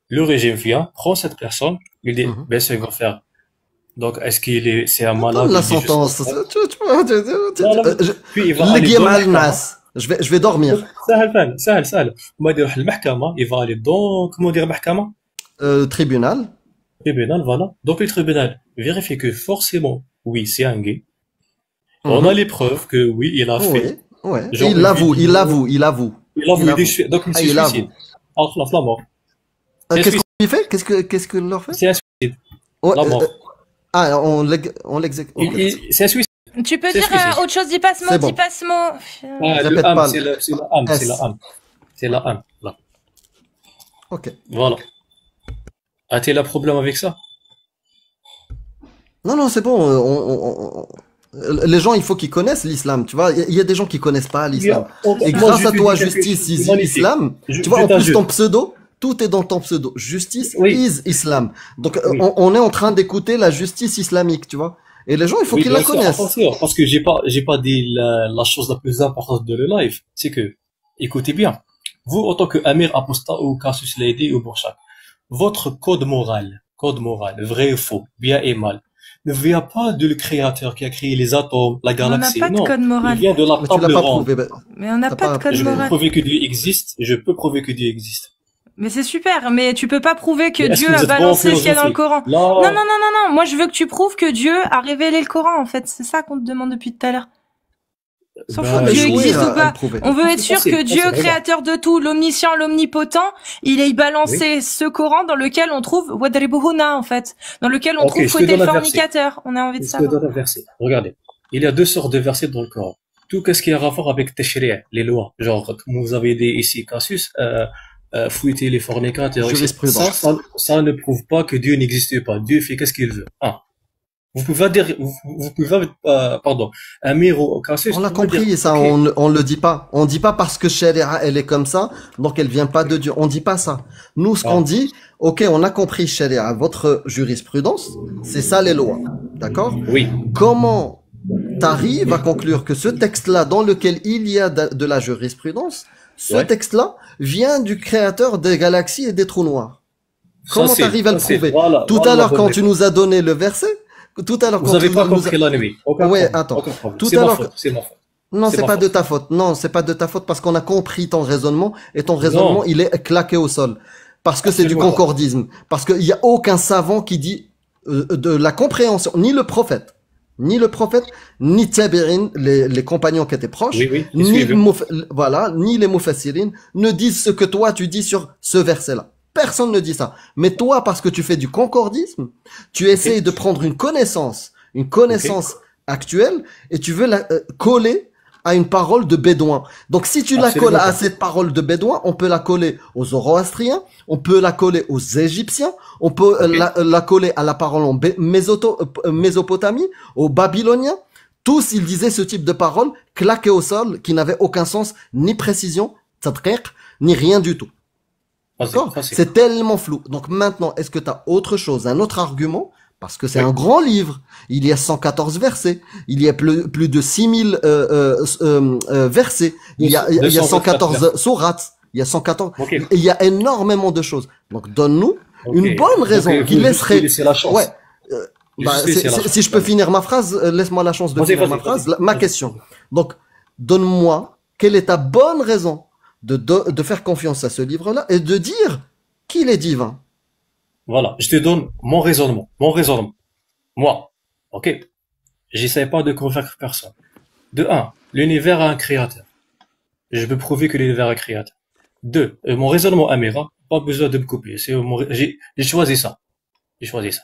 Le régime vient, prend cette personne, il dit, Mhm. ben, c'est qu'on va faire. Donc, est-ce c'est un malade? donne la il dit, je sais sentence. pas. Tu- Non, non, Puis il va Le aller game dans al le nas. Je vais dormir. سهل. وما يدير واحد المحكمة, il va aller dans, comment dire, محكمة? Tribunal. Tribunal, voilà. Donc, le tribunal vérifie que forcément, oui, c'est un gay. On Mhm. a les preuves que oui, il a fait. Ouais, ouais. Genre Il une l'avoue, vidéo. il l'avoue, il l'avoue. Il a voulu Il dire, avoue. donc il Ah, se il suicide. avoue. La mort. C'est un Qu'est-ce qu'on lui fait? Qu'est-ce que leur fait? C'est un suicide. Ouais, La mort. on l'exécute. C'est un suicide. Tu peux C'est dire ce que c'est. autre chose, dis pas ce mot, C'est bon. dis pas ce mot. Ah, Répète le âme, pas. c'est la âme, c'est la âme. C'est la âme, là. Ok. Voilà. As-tu un problème avec ça? Non, c'est bon. Les gens, il faut qu'ils connaissent l'islam, tu vois. Il y a des gens qui connaissent pas l'islam. Et Moi, grâce je à te toi, dis quelque Justice chose de is magnifique. Islam, Je- tu vois, je en plus t'ajoute. ton pseudo, tout est dans ton pseudo. Justice Oui. is Islam. Donc, Oui. on est en train d'écouter la justice islamique, tu vois. Et les gens, il faut Oui, qu'ils la bien sûr, connaissent. attention, parce que j'ai pas dit la chose la plus importante de le live, c'est que, écoutez bien, vous, en tant que Amir Apostat ou Cassius Lady ou Bourchak, votre code moral, vrai ou faux, bien et mal, ne vient pas de le créateur qui a créé les atomes, la On n'a galaxie, pas de non. code Il moral. vient de la Mais tu l'as table pas ronde. prouvé. Ben, Mais on n'a T'as pas de pas- code Je peux moral. prouver que Dieu existe, je peux prouver que Dieu existe. Mais c'est super, mais tu peux pas prouver que Mais est-ce Dieu que vous a êtes bon en balancé le ciel dans le philosophie? Coran. Là, Non, moi je veux que tu prouves que Dieu a révélé le Coran en fait, c'est ça qu'on te demande depuis tout à l'heure. S'en bah, fout que mais Dieu échouer existe à ou pas. le prouver. On veut être C'est sûr facile, que Dieu, facile, regarde. créateur de tout, l'omniscient, l'omnipotent, il ait balancé ce Coran dans lequel on trouve Wadribuhuna en fait, dans lequel on Ok, trouve je te fouetter le donne un verset. fornicateur. On a envie de Je te savoir. donne un verset. Regardez. Il y a deux sortes de versets dans le Coran. Tout ce qui a rapport avec Tashri', les lois. Genre, comme vous avez dit ici, Cassius, fouetter les fornicateurs, etc. Jurisprudence. Ça ne prouve pas que Dieu n'existe pas. Dieu fait qu'est-ce qu'il veut. Vous pouvez dire, pardon, Amir ou Cassius. On l'a vous pouvez compris, dire, ça, ok, on le dit pas. On dit pas parce que Sharia, elle est comme ça, donc elle vient pas de Dieu. On dit pas ça. Nous, ce qu'on dit, ok, on a compris Sharia, votre jurisprudence, c'est ça les lois. D'accord? Oui. Comment t'arrives à conclure que ce texte-là, dans lequel il y a de la jurisprudence, ce Ouais. texte-là vient du créateur des galaxies et des trous noirs? Comment Ça, c'est- t'arrives à le ça, c'est- prouver? voilà, Tout voilà à la l'heure, bonne quand réponse. tu nous as donné le verset, tout à l'heure, Vous quand n'avez tu pas nous as- compris la nuit. Aucun Ouais, problème, attends. aucun problème. Tout C'est à ma l'heure- faute, c'est ma faute. Non, C'est c'est ma pas faute. de ta faute. Non, c'est pas de ta faute parce qu'on a compris ton raisonnement et ton raisonnement, Non. il est claqué au sol. Parce que c'est du Absolument. concordisme. Parce qu'il y a aucun savant qui dit de la compréhension, ni le prophète, ni Tabi'in, les compagnons qui étaient proches, Oui, oui, je ni, suis vu. voilà, ni les Mufassirin ne disent ce que toi tu dis sur ce verset-là. Personne ne dit ça. Mais toi, parce que tu fais du concordisme, tu essayes de prendre une connaissance actuelle, et tu veux la coller à une parole de bédouin. Donc si tu la Absolument colles à pas. cette parole de bédouin, on peut la coller aux Zoroastriens, on peut la coller aux Égyptiens, on peut Ok. la coller à la parole en Mésopotamie, aux Babyloniens. Tous, ils disaient ce type de parole claquée au sol, qui n'avait aucun sens, ni précision, tadqiq, ni rien du tout. Vas-y, D'accord? vas-y. C'est tellement flou. Donc maintenant, est-ce que tu as autre chose, un autre argument Parce que c'est un grand livre. Il y a 114 versets. Il y a plus de 6000 versets. Il y a 114 sourates. Il y a 114. Ok. Il y a énormément de choses. Donc donne-nous Ok. une bonne raison Donc, qui vous laisserait. laissez la chance. Ouais. Juste laisser la chance. Si je peux finir ma phrase, laisse-moi la chance de Vas-y, finir ma vas-y, phrase. vas-y. Ma question. Donc, donne-moi quelle est ta bonne raison de faire confiance à ce livre-là et de dire qu'il est divin. Voilà, je te donne mon raisonnement. Mon raisonnement. Moi, ok? J'essaie pas de convaincre personne. De un, l'univers a un créateur. Je peux prouver que l'univers a un créateur. Deux, mon raisonnement Amira, pas besoin de me couper. J'ai choisi ça. J'ai choisi ça.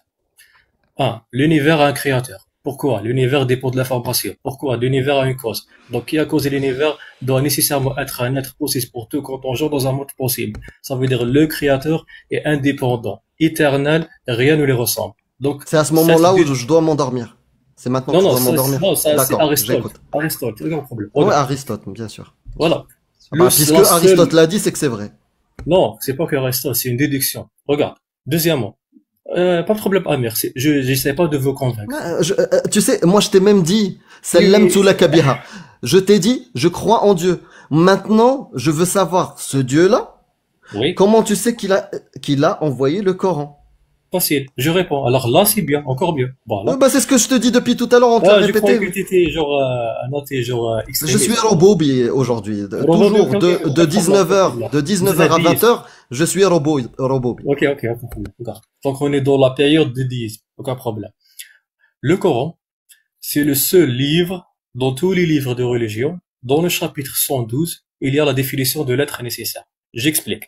Un, l'univers a un créateur. Pourquoi? L'univers dépend de l'information. Pourquoi? L'univers a une cause. Donc, qui a causé l'univers doit nécessairement être un être possible pour tout quand on joue dans un monde possible. Ça veut dire le créateur est indépendant, éternel, rien ne lui ressemble. Donc, C'est à ce moment-là ça, où je dois m'endormir. C'est maintenant non, que je non, dois m'endormir. non, ça, c'est D'accord, Aristote. j'écoute. Aristote, c'est pas un problème. Ouais, Regarde. Aristote, bien sûr. Voilà. Bah, puisque la seule- Aristote l'a dit, c'est que c'est vrai. Non, c'est pas que Aristote, c'est une déduction. Regarde. Deuxièmement, pas de problème, Amir. J'essaie pas de vous convaincre. Tu sais, moi je t'ai même dit, Sallam la kabiha. Je t'ai dit, je crois en Dieu. Maintenant, je veux savoir, ce Dieu-là, Oui, comment tu sais qu'il a envoyé le Coran? facile. Je réponds. Alors là, c'est bien, encore mieux. Voilà. Bah, c'est ce que je te dis depuis tout à l'heure, on te l'a Je croyais que répété. t'étais genre, Je extrémiste. suis robot aujourd'hui. Toujours de 19h, de 19h à 20h, je suis robot. Ok, aucun problème. Regarde. Donc on est dans la période de déisme. Aucun problème. Le Coran, c'est le seul livre, dans tous les livres de religion, dans le chapitre 112, il y a la définition de l'être nécessaire. J'explique.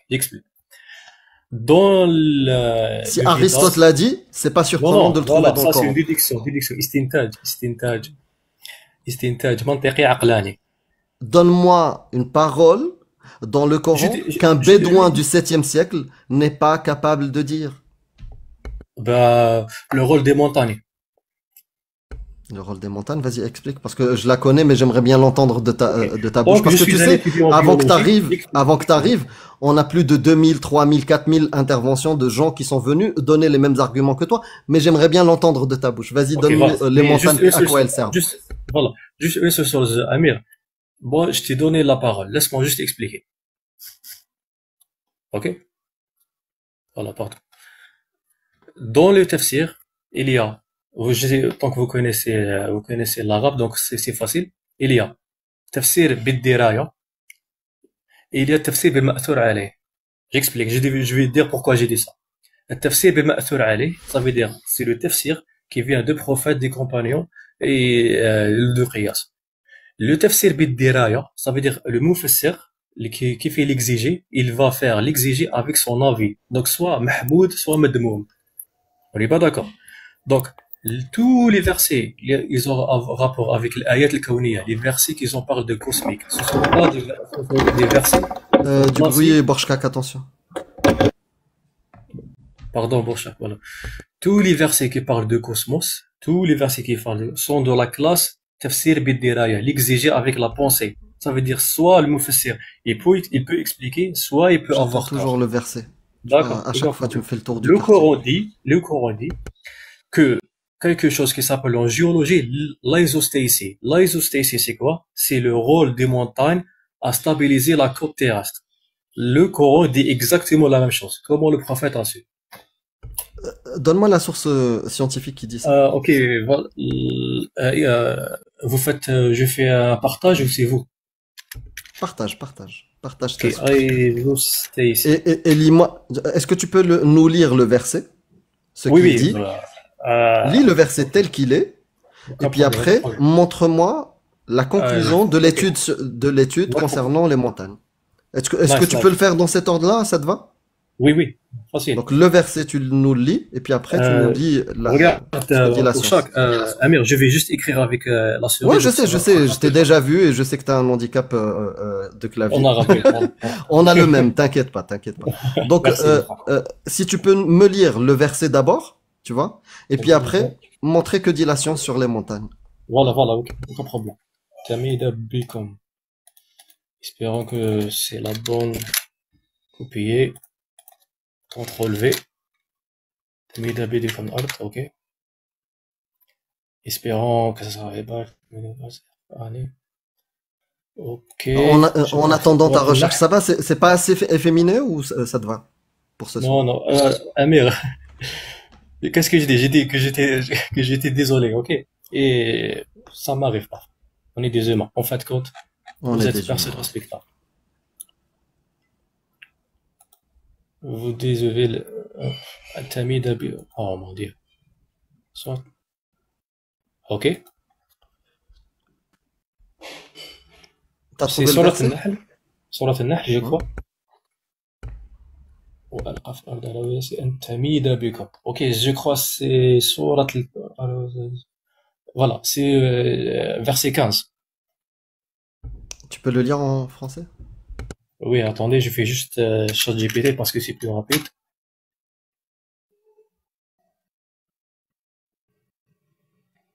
Dans le... Si le Aristote Védas- l'a dit, c'est pas surprenant de le trouver voilà, dans le ça c'est Coran. une déduction, استنتاج منطقي عقلاني. Donne-moi une parole dans le Coran qu'un je- bédouin du 7e siècle n'est pas capable de dire. Bah, le rôle des montagnes. Le rôle des montagnes, vas-y, explique, parce que je la connais, mais j'aimerais bien l'entendre de ta bouche. Donc, Parce je que tu suis un sais, étudiant en avant que biologie. t'arrives, on a plus de 2000, 3000, 4000 interventions de gens qui sont venus donner les mêmes arguments que toi, mais j'aimerais bien l'entendre de ta bouche. Vas-y, Ok, donne-nous voilà. les Mais montagnes, juste à une quoi elles seule- servent. Voilà. Juste une seule chose, Amir. Moi, je t'ai donné la parole. Laisse-moi juste expliquer. Ok? Voilà, pardon. Dans le tafsir, il y a, tant que vous connaissez l'arabe, donc c'est facile. Il y a tafsir bid-diraya et il y a tafsir bil-ma'thur alayh. J'explique, je vais dire pourquoi j'ai dit ça. Le tafsir bil-ma'thur alayh, ça veut dire, c'est le tafsir qui vient de prophètes, des compagnons et de qiyas. Le tafsir bid-diraya, ça veut dire le mufassir qui fait l'exégé, il va faire l'exégé avec son avis. Donc soit mahmoud, soit madmoum. On n'est pas d'accord. Donc, tous les versets, ils ont un rapport avec l'ayat al-kawniya, les versets qui en parlent de cosmique. Ce sont pas des versets. Du bruit, Borchkak, attention. Pardon, Borchak, voilà. Tous les versets qui parlent de cosmos, tous les versets qui parlent sont dans la classe tafsir bid-diraya, l'exégé avec la pensée. Ça veut dire soit le mufassir, il peut expliquer, soit il peut J'entends avoir tort. toujours le verset. D'accord. À chaque fois, tu me fais le tour du Le quartier. Coran dit que quelque chose qui s'appelle en géologie l'isostasie. L'isostasie, c'est quoi? C'est le rôle des montagnes à stabiliser la côte terrestre. Le Coran dit exactement la même chose. Comment le prophète a su? Donne-moi la source scientifique qui dit ça. Ok, voilà. Vous faites, je fais un partage ou c'est vous? Partage Ok, ta source. isostasie. Et lis-moi, est-ce que tu peux nous lire le verset? Ce Oui, qu'il oui. dit. Voilà. Lis le verset tel qu'il est. Et puis après, montre-moi la conclusion de l'étude D'accord. concernant les montagnes. Est-ce que tu Nice. peux le faire dans cet ordre-là? Ça te va? Oui, facile. Donc le verset, tu nous le lis, et puis après tu nous lis Regarde, dis la pour science. Amir, je vais juste écrire avec la souris. Ouais, je sais, je t'ai déjà vu et je sais que t'as un handicap de clavier. On a rappelé. On a le même, t'inquiète pas. Donc, Merci. si tu peux me lire le verset d'abord, tu vois, et puis après, montrer que dit la science sur les montagnes. Voilà, ok, aucun problème. Tamida Bikum. Espérons que c'est la bonne. Copier. CTRL V. Tamida Bikum Art, ok. Espérons que ça sera année. Ok. En attendant ta Surat recherche, al-Nahl. ça va? C'est pas assez efféminé ou ça te va pour ce soir? Non, non, Amir, qu'est-ce que j'ai dit? J'ai dit que que j'étais désolé, ok? Et ça m'arrive pas. On est des humains. En fin de compte, On vous est êtes des personne humains. respectable. Vous décevez un tamis d'habit. Oh mon Dieu. Soit. Ok. T'as C'est trouvé le Surat verset? al-Nahl. Surat al-Nahl, je Mhm. crois. وألقى في الأرض رواسي أن تميد بكم. Ok, je crois que c'est Surat Voilà, c'est verset 15. Tu peux le lire en français? Oui, attendez, je fais juste ChatGPT parce que c'est plus rapide.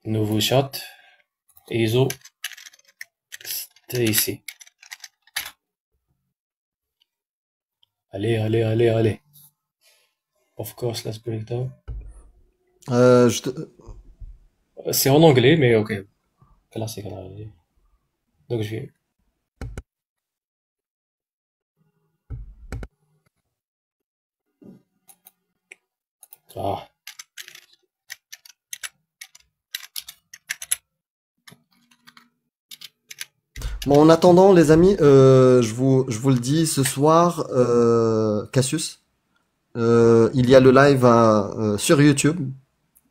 Nouveau chat. ISO. C'était ici. Allez, allez, allez, allez. Of course, let's break down. Je te- C'est en anglais, mais ok. Classique. Donc je vais. Ah. Bon, en attendant, les amis, je vous le dis ce soir, Cassius, il y a le live sur YouTube.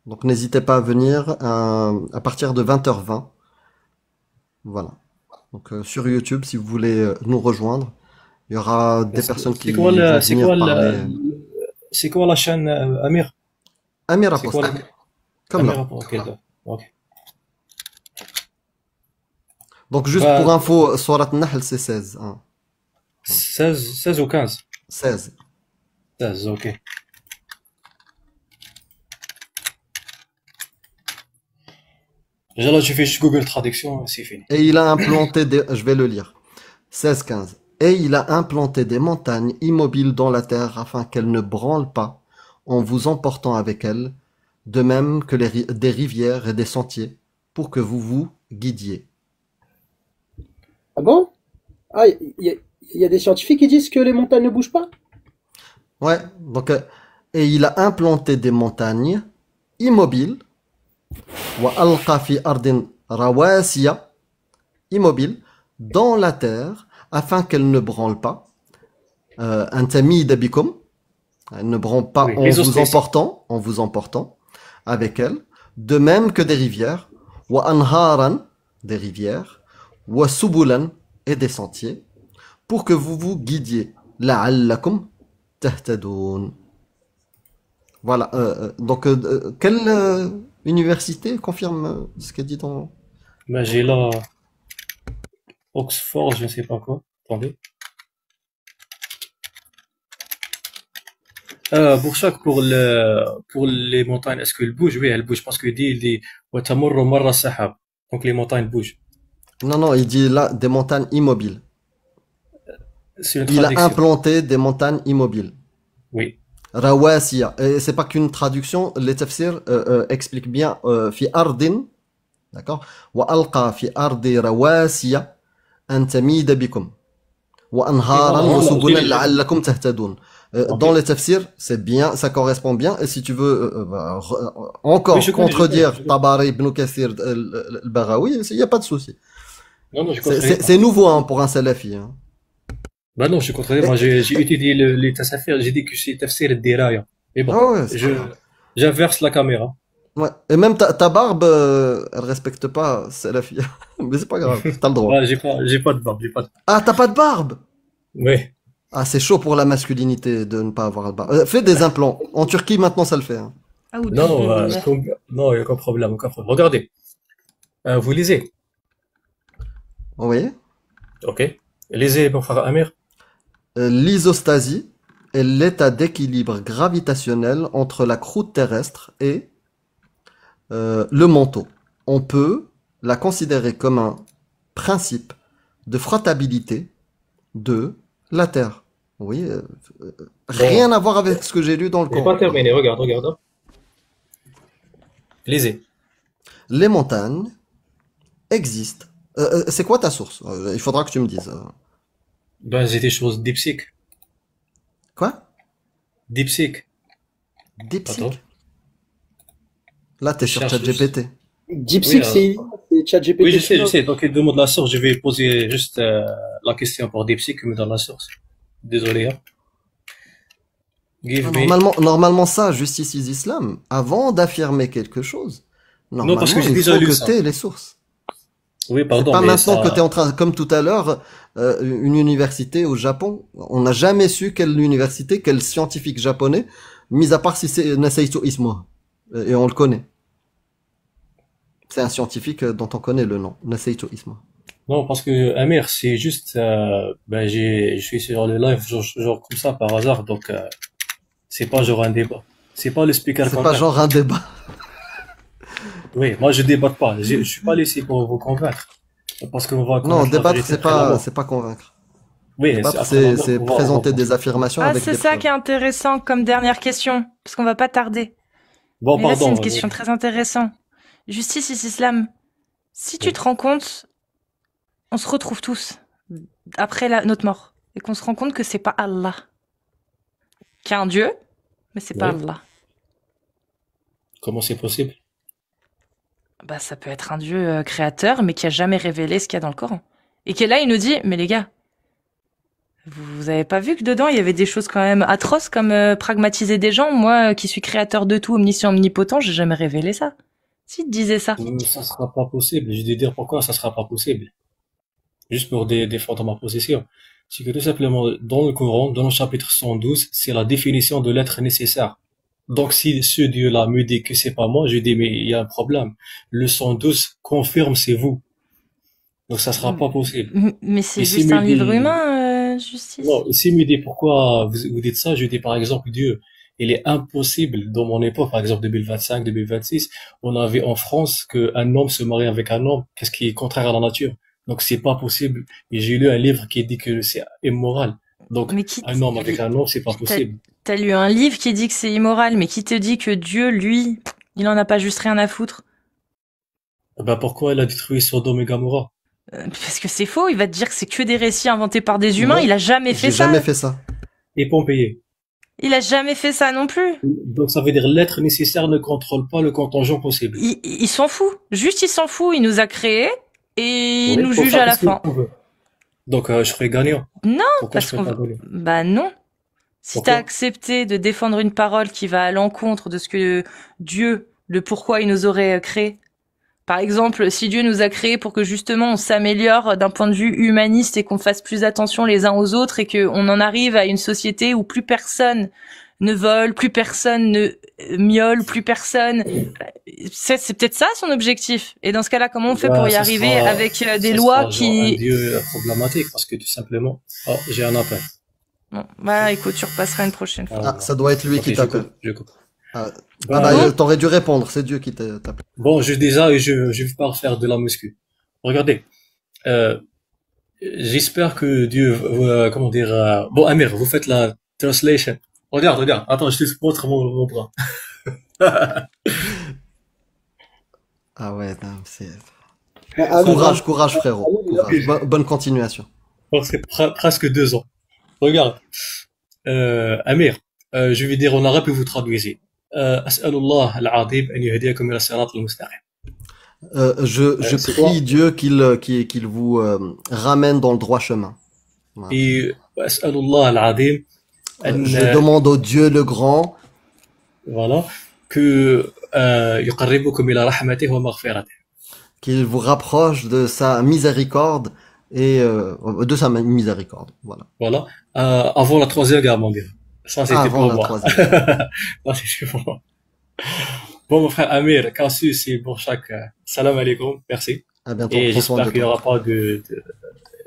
Donc n'hésitez pas à venir à partir de 20h20. Voilà. Donc sur YouTube, si vous voulez nous rejoindre, il y aura des personnes C'est qui quoi vont c'est venir quoi parler. c'est quoi la chaîne Amir? Amir C'est quoi Apostle, le comme Amir là. ok, d'accord. Ok. Donc juste Bah, pour info, Surat Nahl c'est 16. Hein. 16 ou 15? 16. 16, ok. Déjà là, tu fais juste Google Traduction, c'est fini. Et il a implanté des... Je vais le lire. 16-15. Et il a implanté des montagnes immobiles dans la terre afin qu'elles ne branlent pas en vous emportant avec elles, de même que des rivières et des sentiers, pour que vous vous guidiez. Ah bon? Ah, il y a des scientifiques qui disent que les montagnes ne bougent pas? Ouais, donc, et il a implanté des montagnes immobiles, وَأَلْقَى فِي أَرْضٍ رَوَاسِيَ, immobiles, dans la terre, afin qu'elles ne branlent pas. أَن تَمِيدَ بِكُمْ, elles ne branlent pas Oui, les auspices. en vous emportant avec elles, de même que des rivières, وَأَنْهَارًا, des rivières, وَسُبُلًا, et des sentiers, pour que vous vous guidiez. لَعَلَّكُمْ تَهْتَدُونَ. Voilà. Donc, quelle université confirme ce qu'a dit dans... Ben, j'ai là Oxford, je ne sais pas quoi. Attendez. Burchak, pour les montagnes, est-ce qu'elles bougent? Oui, elles bougent parce que il dit وتمر مر السحاب. Donc les montagnes bougent. Non, non, il dit là des montagnes immobiles. C'est une Il a traduction. implanté des montagnes immobiles. Oui. Rawasiya. Et c'est pas qu'une traduction. Les tafsirs expliquent bien fi ardin, d'accord? Wa alqa fi ardi rawasiya an tamida bikum. Wa Oui, anharan wa voilà, subulan j'ai- la'allakum tahtadun. Ok. Dans les tafsirs, c'est bien, ça correspond bien. Et si tu veux encore Oui, je connais, contredire Tabari ibn Kathir al-Baghawi, il n'y a pas de souci. Non, non, je contredis pas. C'est nouveau hein, pour un salafi. Hein. Bah non, je contredis. Moi, j'ai étudié les tafsirs, j'ai dit que c'est tafsir al-diraya. Mais bon, Ah ouais, c'est je, pas grave. j'inverse la caméra. Ouais. Et même ta barbe, elle respecte pas salafi. Mais c'est pas grave, t'as le droit. Ouais, j'ai pas de barbe, j'ai pas de... Ah, t'as pas de barbe? Oui. Ah, c'est chaud pour la masculinité de ne pas avoir de barbe. Fais des implants. En Turquie, maintenant, ça le fait. Hein. Ah, ou Non, non, il n'y a aucun problème, aucun problème. Regardez. Vous lisez. Vous voyez? Ok. Lisez, mon frère Amir. L'isostasie est l'état d'équilibre gravitationnel entre la croûte terrestre et le manteau. On peut la considérer comme un principe de frottabilité de la Terre. Oui, rien à voir avec ce que j'ai lu dans le J'ai pas Coran. terminé, regarde, regarde. Lisez. les montagnes existent. C'est quoi ta source? Il faudra que tu me dises. Ben, j'ai des choses DeepSeek. Quoi? DeepSeek. DeepSeek? Attends. Là, t'es sur Cherche ChatGPT. DeepSeek, Oui, c'est ChatGPT. Oui, je sais. Donc, il demande la source. Je vais poser juste la question pour DeepSeek qui me donne la source. Désolé, hein. Give me. Normalement, ça, justice is Islam, avant d'affirmer quelque chose, normalement, parce que j'ai il déjà faut lu que ça. t'aies les sources. Oui, C'est pardon, pas mais maintenant que ça. t'es en train, comme tout à l'heure, une université au Japon, on n'a jamais su quelle université, quel scientifique japonais, mis à part si c'est Nasaitu Isma. Et on le connaît. C'est un scientifique dont on connaît le nom, Nasaitu Isma. Non, parce que Amir, c'est juste, ben, je suis sur le live, genre comme ça, par hasard, donc, c'est pas genre un débat. C'est pas le speaker C'est pas convaincre. genre un débat. Oui, moi, je débatte pas. Je suis pas laissé pour vous convaincre. Parce qu'on va Non, connaître la débattre, vérité très d'abord. c'est pas convaincre. Oui, Débattre, après, c'est on va présenter des commencer. affirmations Ah, avec c'est des ça preuves. qui est intéressant comme dernière question, parce qu'on va pas tarder. Bon, Mais là, c'est pardon. une question très intéressante. Justice is Islam. Si tu Oui. te rends compte, on se retrouve tous après notre mort et qu'on se rend compte que c'est pas Allah, qu'il y a un Dieu, mais c'est pas Oui. Allah. Comment c'est possible? Bah, ça peut être un Dieu créateur, mais qui a jamais révélé ce qu'il y a dans le Coran. Et qui est là, il nous dit, mais les gars, vous avez pas vu que dedans, il y avait des choses quand même atroces comme pragmatiser des gens? Moi, qui suis créateur de tout, omniscient, omnipotent, j'ai jamais révélé ça. Si tu disais ça. Ça sera pas possible. Je vais dire pourquoi ça sera pas possible. Juste pour défendre ma position. C'est que tout simplement, dans le Coran, dans le chapitre 112, c'est la définition de l'être nécessaire. Donc, si ce Dieu-là me dit que c'est pas moi, je dis, mais il y a un problème. Le 112 confirme c'est vous. Donc, ça sera pas possible. Mais c'est Et juste s'il un me livre dit, humain, justice. non, s'il me dit pourquoi vous dites ça, je dis par exemple, Dieu, il est impossible, dans mon époque, par exemple 2025, 2026, on avait en France qu'un homme se marie avec un homme, qu'est-ce qui est contraire à la nature. Donc, c'est pas possible. Et j'ai lu un livre qui dit que c'est immoral. Donc, Mais qui un homme avec un homme, c'est pas possible. T'as lu un livre qui dit que c'est immoral, mais qui te dit que Dieu, lui, il en a pas juste rien à foutre? Ben, pourquoi il a détruit Sodome et Gomorrah? Parce que c'est faux, il va te dire que c'est que des récits inventés par des humains, Non, il a jamais fait J'ai ça. jamais fait ça. et Pompéi. Il a jamais fait ça non plus. Donc, ça veut dire l'être nécessaire ne contrôle pas le contingent possible. Il s'en fout. Juste, il s'en fout. Il nous a créés et il Oui, nous pour juge faire à la ce qu'il fin. veut. Donc, je serai gagnant. Non, Pourquoi je parce serais qu'on pas va... gagnant? Bah non. Si Pourquoi? t'as accepté de défendre une parole qui va à l'encontre de ce que Dieu, le pourquoi il nous aurait créé. Par exemple, si Dieu nous a créés pour que justement on s'améliore d'un point de vue humaniste et qu'on fasse plus attention les uns aux autres et qu'on en arrive à une société où plus personne ne vole, plus personne ne miaule, plus personne... C'est peut-être ça son objectif. Et dans ce cas-là, comment on fait pour y Ça arriver sera, avec des ça lois sera genre un qui... dieu problématique parce que tout simplement, oh, j'ai un appel. Bon, bah écoute, tu repasseras une prochaine fois. Ah, ça doit être lui Ok, qui t'appelle. je coupe. Ah, Ben, bah, t'aurais dû répondre, c'est Dieu qui t'appelle. bon, je vais pas refaire de la muscu. Regardez, j'espère que Dieu, comment dire, bon, Amir, vous faites la translation. Regarde, attends, je te montre mon bras. Ah ouais, non, c'est... Ah, Courage frérot. Courage. Bonne continuation. Donc, c'est presque 2 ans. Regarde, Amir, je vais dire en arabe et vous traduisez. As'alullah al-azim an yahdiyakum ila sirat al-mustaqim. Je c'est quoi? prie Dieu qu'il vous ramène dans le droit chemin. Voilà. Et as'alullah al-azim an, Je demande au Dieu le grand voilà, que yuqarribukum ila rahmatihi wa maghfiratih. qu'il vous rapproche de sa miséricorde et de sa miséricorde. Voilà. Voilà, avant la troisième guerre mondiale. Ça, c'était Avant pour la moi. troisième. Ça, c'était pour moi. Bon, mon frère Amir, Kassu, c'est pour chaque. Salam alaikum, merci. À bientôt. Et Prends soin de j'espère qu'il n'y toi. aura pas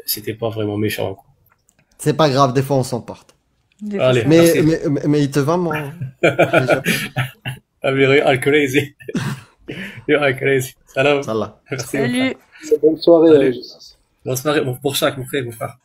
c'était pas vraiment méchant, quoi. C'est pas grave, des fois on s'emporte. Des Allez. fois, Mais, Merci. mais il te va, mon... Amir, you are crazy. You are crazy. Salam. Salah. Merci, mon frère. Salut. bonne soirée. Allez. Bonne soirée, pour chaque, mon frère.